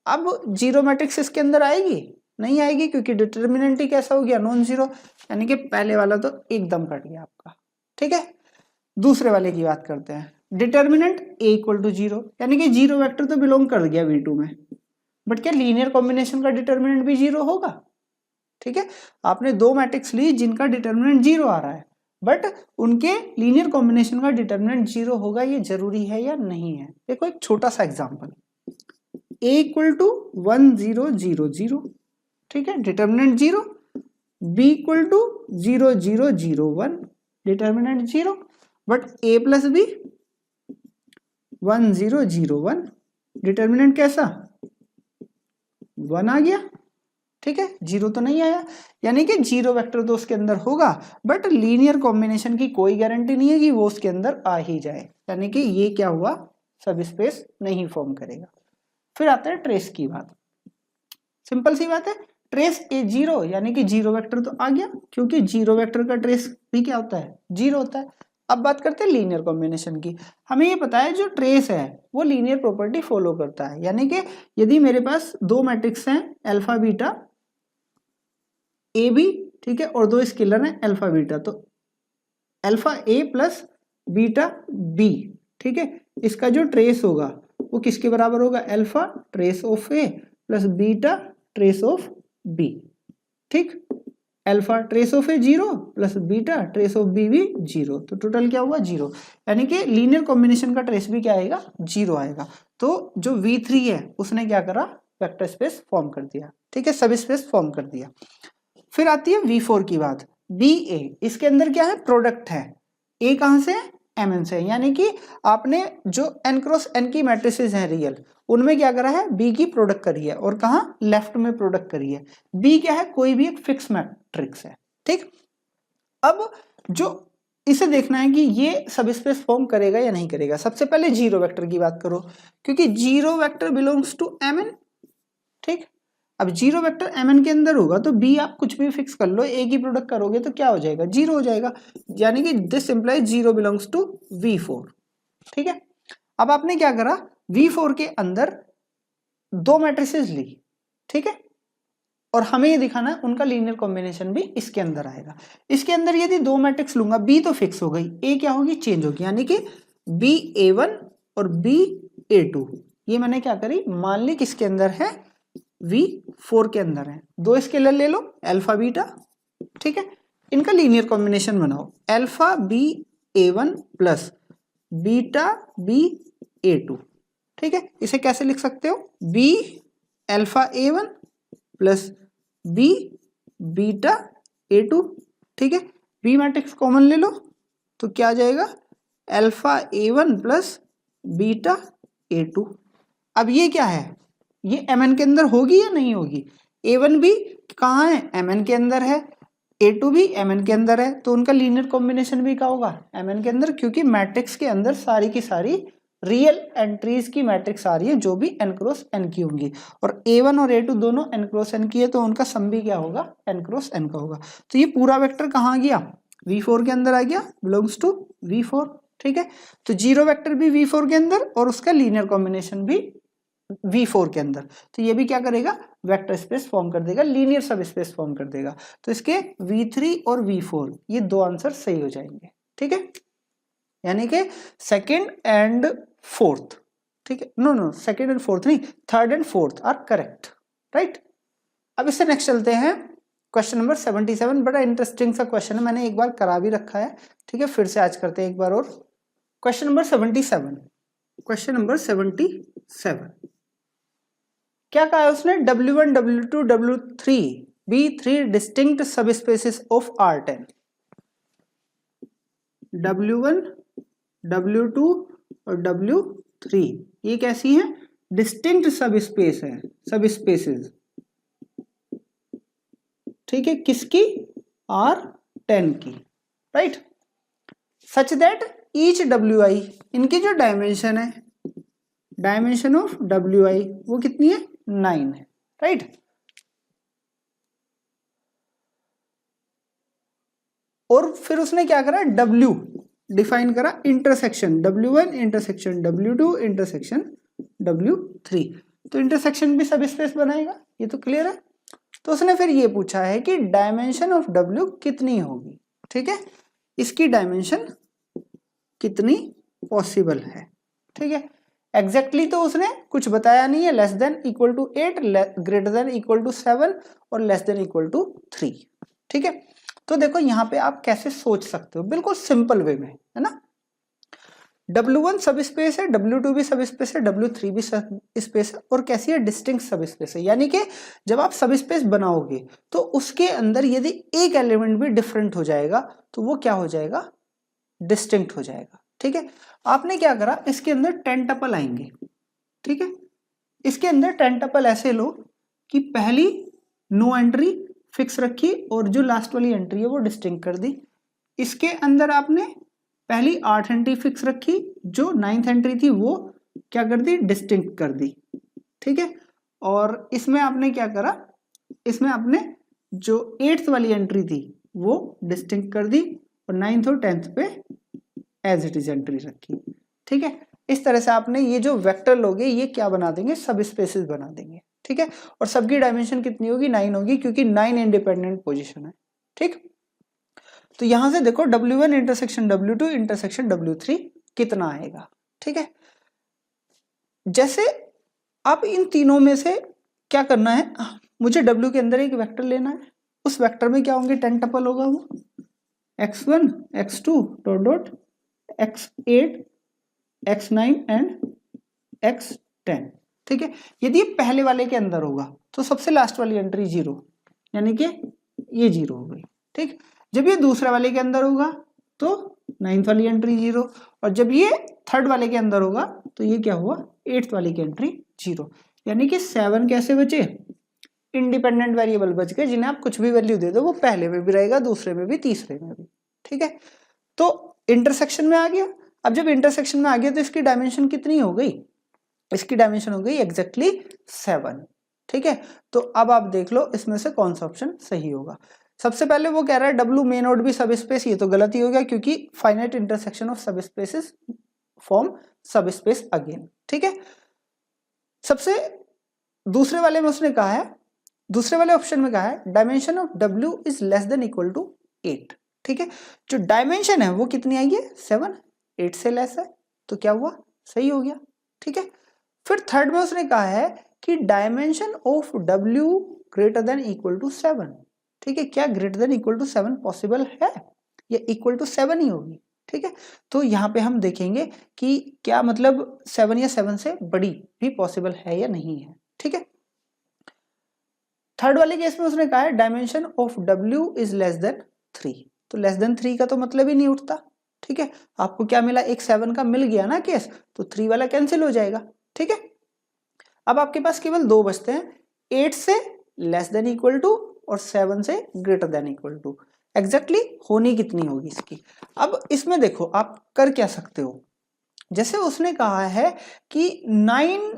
अब जीरो मैट्रिक्स इसके अंदर आएगी, नहीं आएगी, क्योंकि डिटर्मिनेंट ही कैसा हो गया, नॉन जीरो, यानी कि पहले वाला तो एकदम कट गया आपका, ठीक है। दूसरे वाले की बात करते हैं, डिटर्मिनेंट A इक्वल टू 0, यानी कि जीरो वेक्टर तो बिलोंग कर गया V2 में, बट क्या लीनियर कॉम्बिनेशन का डिटर्मिनेंट भी 0 होगा, ठीक है। आपने दो मैट्रिक्स ली जिनका डिटर्मिनेंट 0 आ रहा है, बट उनके लीनियर कॉम्बिनेशन का डिटर्मिनेंट 0 होगा, ये जरूरी है या नहीं है। देखो एक छोटा सा एग्जांपल, A इक्वल टू 1 0 0 0, ठीक है, determinant 0, B equal to 0 0 0 1, determinant 0, but A plus B 1 0 0 1, determinant कैसा 1 आ गया, ठीक है, 0 तो नहीं आया, यानी कि जीरो वेक्टर तो उसके अंदर होगा, बट लीनियर कॉम्बिनेशन की कोई गारंटी नहीं है कि वो उसके अंदर आ ही जाए, यानी कि ये क्या हुआ, सब स्पेस नहीं फॉर्म करेगा। फिर आता है ट्रेस की बात, सिंपल सी बात है, ट्रेस ए 0, यानी कि जीरो वेक्टर तो आ गया, क्योंकि जीरो वेक्टर का ट्रेस भी क्या होता है, 0 होता है। अब बात करते हैं लीनियर कॉम्बिनेशन की, हमें ये पता है जो ट्रेस है वो लीनियर प्रॉपर्टी फॉलो करता है, यानी कि यदि मेरे पास दो मैट्रिक्स हैं अल्फा बीटा ए बी, ठीक है, और दो स्केलर हैं अल्फा बीटा, तो अल्फा ए प्लस बीटा बी, ठीक है, इसका जो ट्रेस होगा वो किसके बराबर होगा, alpha trace of A plus beta trace of B, ठीक। Alpha trace of A 0 plus beta trace of B भी 0, तो टोटल क्या हुआ 0, यानी कि लीनियर कॉम्बिनेशन का ट्रेस भी क्या आएगा, 0 आएगा। तो जो V3 है उसने क्या करा, वेक्टर स्पेस फॉर्म कर दिया, ठीक है, सब स्पेस फॉर्म कर दिया। फिर आती है V4 की बात, BA, इसके अंदर क्या है, प्रोडक्ट है, A कहां से है, Mn से, यानी कि आपने जो n क्रॉस n की मैट्रिसेस हैं रियल, उनमें क्या करा है, B की प्रोडक्ट करी है, और कहा लेफ्ट में प्रोडक्ट करी है। B क्या है, कोई भी एक फिक्स मैट्रिक्स है, ठीक। अब जो इसे देखना है कि ये सब स्पेस फॉर्म करेगा या नहीं करेगा। सबसे पहले जीरो वेक्टर की बात करो, क्योंकि zero vector belongs to Mn, ठीक। अब जीरो वेक्टर Mn के अंदर होगा तो B आप कुछ भी फिक्स कर लो, A की प्रोडक्ट करोगे तो क्या हो जाएगा, 0 हो जाएगा, यानी कि this implies 0 belongs to V4, ठीक है। अब आपने क्या करा, V4 के अंदर दो मैट्रिसेस ली, ठीक है, और हमें ये दिखाना है उनका लीनियर कॉम्बिनेशन भी इसके अंदर आएगा। इसके अंदर यदि दो मैट्रिक्स लूंगा, B तो फिक्स हो गई, A क्या होगी, चेंज होगी, यानी कि BA1 और BA2, ये मैंने क्या करी, मान ली किसके अंदर है, V4 के अंदर है। दो स्केलर ले लो अल्फा बीटा, ठीक है, इनका लीनियर कॉम्बिनेशन बनाओ, alpha BA1 plus beta BA2, ठीक है। इसे कैसे लिख सकते हो, B alpha A1 plus B beta A2, ठीक है, B मैट्रिक्स कॉमन ले लो तो क्या आ जाएगा, alpha A1 plus beta A2। अब ये क्या है, ये Mn के अंदर होगी या नहीं होगी, A1 भी कहाँ है, Mn के अंदर है, A2 भी Mn के अंदर है, तो उनका लीनियर कॉम्बिनेशन भी क्या होगा, Mn के अंदर, क्योंकि मैट्रिक्स के अंदर सारी की सारी रियल एंट्रीज की मैट्रिक्स आ रही है जो भी n क्रॉस n की होंगी, और A1 और A2 दोनों n क्रॉस n की है, तो उनका सम भी क्या होगा, n क्रॉस n का होगा। तो ये पूरा वेक्टर कहाँ गया, V4 के अंदर आ गया, बिलोंग्स टू V4, ठीक है। तो जीरो वेक्टर भी V4 के अंदर और उसका लीनियर कॉम्बिनेशन भी V4 के अंदर, तो ये भी क्या करेगा, वेक्टर स्पेस फॉर्म कर देगा, लीनियर सब स्पेस फॉर्म कर देगा। तो इसके V3 और V4 ये दो आंसर सही हो जाएंगे, ठीक है, यानी कि सेकंड एंड फोर्थ, ठीक है, नो सेकंड एंड फोर्थ नहीं, third and fourth are correct, right. अब इससे नेक्स्ट चलते हैं क्वेश्चन नंबर 77। बड़ा इंटरेस्टिंग सा क्वेश्चन है, मैंने एक बार करा भी रखा है, ठीक है, फिर से आज करते हैं एक बार और। क्वेश्चन नंबर 77, क्वेश्चन नंबर 77 क्या कहा है उसने, W1 W2 W3 be 3 distinct subspecies of R10। W1 W2 और W3 ये कैसी है, डिस्टिंक्ट सबस्पेस है, सबस्पेसेस, ठीक है, किसकी, R10 की, right. Such that each WI, इनकी जो डायमेंशन है, डायमेंशन ऑफ WI वो कितनी है, 9 है, राइट। और फिर उसने क्या करा, W डिफाइन करा, intersection W1 intersection W2 intersection W3, तो इंटरसेक्शन भी सब स्पेस बनाएगा, ये तो क्लियर है। तो उसने फिर ये पूछा है कि डायमेंशन ऑफ W कितनी होगी, ठीक है, इसकी डायमेंशन कितनी पॉसिबल है, ठीक है। एग्जैक्टली तो उसने कुछ बताया नहीं है, less than equal to 8, greater than equal to 7 और लेस देन इक्वल टू 3, ठीक है। तो देखो यहाँ पे आप कैसे सोच सकते हो, बिल्कुल सिंपल वे में, है ना। W1 सब स्पेस है, W2 भी सब स्पेस है, W3 भी सब स्पेस है, और कैसी है, डिस्टिंक्ट सब स्पेस है, यानी कि जब आप सब स्पेस बनाओगे तो उसके अंदर यदि एक एलिमेंट भी डिफरेंट हो जाएगा तो वो क्या हो जाएगा, डिस्टिंक्ट हो जाएगा, ठीक है। आपने क्या करा, इसके अंदर 10 टपल आएंगे, ठीक है, इसके अंदर 10 टपल ऐसे लो कि पहली नो एंट्री फिक्स रखी और जो लास्ट वाली एंट्री है वो डिस्टिंक्ट कर दी। इसके अंदर आपने पहली 8 एंट्री फिक्स रखी, जो 9th एंट्री थी वो क्या कर दी, डिस्टिंक्ट कर दी, ठीक है। और इसमें आपने क्या करा, इसमें आपने जो 8th वाली एंट्री थी वो डिस्टिंक्ट कर दी और 9th और 10th पे एज इट इज एंट्री रखी, ठीक है। इस तरह से आपने ये जो वेक्टर लोगे ये क्या बना देंगे, सब स्पेसेस बना देंगे, ठीक है। और सबकी डायमेंशन कितनी होगी, 9 होगी, क्योंकि 9 इंडिपेंडेंट पोजीशन है, ठीक। तो यहां से देखो W1 intersection W2 intersection W3 कितना आएगा, ठीक है। जैसे आप इन तीनों में से क्या करना है, मुझे W के अंदर एक वेक्टर लेना है, उस वेक्टर में क्या होंगे, 10 टपल होगा, वो x1 x2 dot dot x8 x9 and x10, ठीक है। यदि ये पहले वाले के अंदर होगा तो सबसे लास्ट वाली एंट्री 0, यानी कि ये 0 हो गई, ठीक। जब ये दूसरे वाले के अंदर होगा तो 9th वाली एंट्री 0, और जब ये थर्ड वाले के अंदर होगा तो ये क्या हुआ, 8th वाले की एंट्री 0, यानी कि 7 कैसे बचे, इंडिपेंडेंट वेरिएबल बच गए, जिन्हें आप कुछ भी वैल्यू दे दो वो पहले में भी रहेगा, दूसरे में भी, तीसरे में भी, ठीक है। तो इंटरसेक्शन में आ गया। अब जब इंटरसेक्शन में आ गया तो इसकी डायमेंशन कितनी हो गई, इसकी डायमेंशन हो गई एग्जैक्टली 7, ठीक है। तो अब आप देख लो इसमें से कौन सा ऑप्शन सही होगा। सबसे पहले वो कह रहा है W मे नॉट बी सब स्पेस, ये तो गलत ही हो गया, क्योंकि फाइनाइट इंटरसेक्शन ऑफ सब स्पेसेस फॉर्म सब स्पेस अगेन, ठीक है। सबसे दूसरे वाले में उसने कहा है, दूसरे वाले ऑप्शन में कहा है dimension of W is less than equal to 8, ठीक है। जो डायमेंशन है वो कितनी आई है, 7, 8 से लेस है, तो क्या हुआ, सही हो गया, ठीक है। फिर थर्ड में उसने कहा है कि dimension of W greater than equal to 7, ठीक है। क्या greater than equal to 7 possible है, या इक्वल टू 7 ही होगी, ठीक है। तो यहाँ पे हम देखेंगे कि क्या मतलब 7 या 7 से बड़ी भी पॉसिबल है या नहीं है, ठीक है। थर्ड वाले केस में उसने कहा है dimension of W is less then 3, तो लेस देन 3 का तो मतलब ही नहीं उठता, ठीक है। आपको क्या मिला, एक 7 का मिल गया ना केस, तो 3 वाला कैंसिल हो जाएगा, ठीक है। अब आपके पास केवल 2 बचते हैं, 8 से लेस देन इक्वल टू और 7 से greater than equal to. Exactly होनी कितनी होगी इसकी। अब इसमें देखो आप कर क्या सकते हो, जैसे उसने कहा है कि 9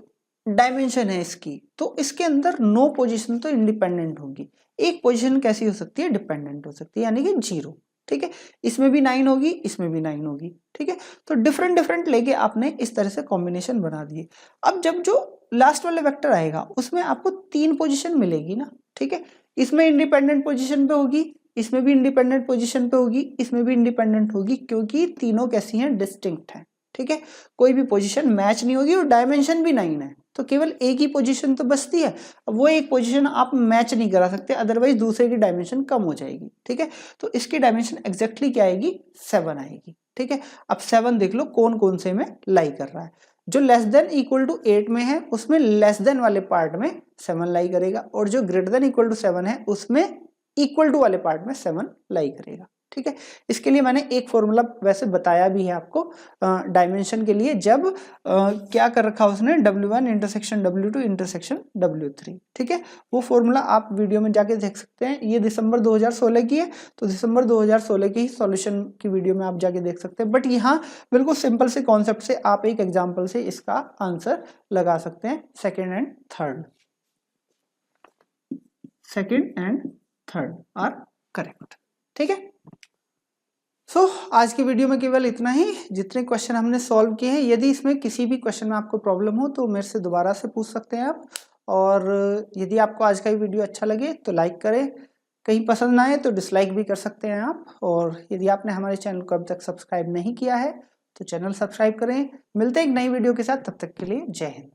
डायमेंशन है इसकी, तो इसके अंदर 9 पोजीशन तो इंडिपेंडेंट होगी, एक पोजीशन कैसी हो सकती है, डिपेंडेंट हो सकती है, यानी कि 0, ठीक है, इसमें भी 9 होगी, इसमें भी 9 होगी, ठीक है। तो डिफरेंट डिफरेंट लेके आपने इस तरह से कॉम्बिनेशन बना दिए। अब जब जो लास्ट वाले वेक्टर आएगा उसमें आपको 3 पोजीशन मिलेगी ना, ठीक है, इसमें इंडिपेंडेंट पोजीशन पे होगी, इसमें भी इंडिपेंडेंट पोजीशन पे होगी, इसमें भी इंडिपेंडेंट होगी, क्योंकि तीनों कैसी हैं, डिस्टिंक्ट हैं, ठीक है, कोई भी पोजीशन मैच नहीं होगी और डायमेंशन भी 9 है, तो केवल एक ही पोजीशन तो बचती है। अब वो एक पोजीशन आप मैच नहीं करा सकते, अदरवाइज दूसरे की डायमेंशन कम हो जाएगी, ठीक है। तो इसकी डायमेंशन एग्जैक्टली क्या आएगी, 7 आएगी, ठीक है। अब 7 देख लो कौन कौन से में लाई कर रहा है। जो लेस देन इक्वल टू 8 में है उसमें लेस देन वाले पार्ट में 7 लाई करेगा, और जो ग्रेटर देन इक्वल टू 7 है उसमें इक्वल टू वाले पार्ट में 7 लाई करेगा, ठीक है। इसके लिए मैंने एक फॉर्मूला वैसे बताया भी है आपको डायमेंशन के लिए, जब क्या कर रखा उसने, W1 intersection W2 intersection W3, ठीक है। वो फॉर्मूला आप वीडियो में जाके देख सकते हैं। ये दिसंबर 2016 की है, तो दिसंबर 2016 की ही सॉल्यूशन की वीडियो में आप जाके देख सकते हैं। बट यहाँ बिल्कुल सिंपल से कॉन्सेप्ट से आप एक एग्जाम्पल से इसका आंसर लगा सकते हैं। Second and third are correct, ठीक है। सो आज की वीडियो में केवल इतना ही। जितने क्वेश्चन हमने सॉल्व किए हैं, यदि इसमें किसी भी क्वेश्चन में आपको प्रॉब्लम हो तो मेरे से दोबारा से पूछ सकते हैं आप। और यदि आपको आज का ये वीडियो अच्छा लगे तो लाइक करें, कहीं पसंद ना आए तो डिसलाइक भी कर सकते हैं आप। और यदि आपने हमारे चैनल को अब तक सब्सक्राइब नहीं किया है तो चैनल सब्सक्राइब करें। मिलते हैं एक नई वीडियो के साथ, तब तक के लिए जय हिंद।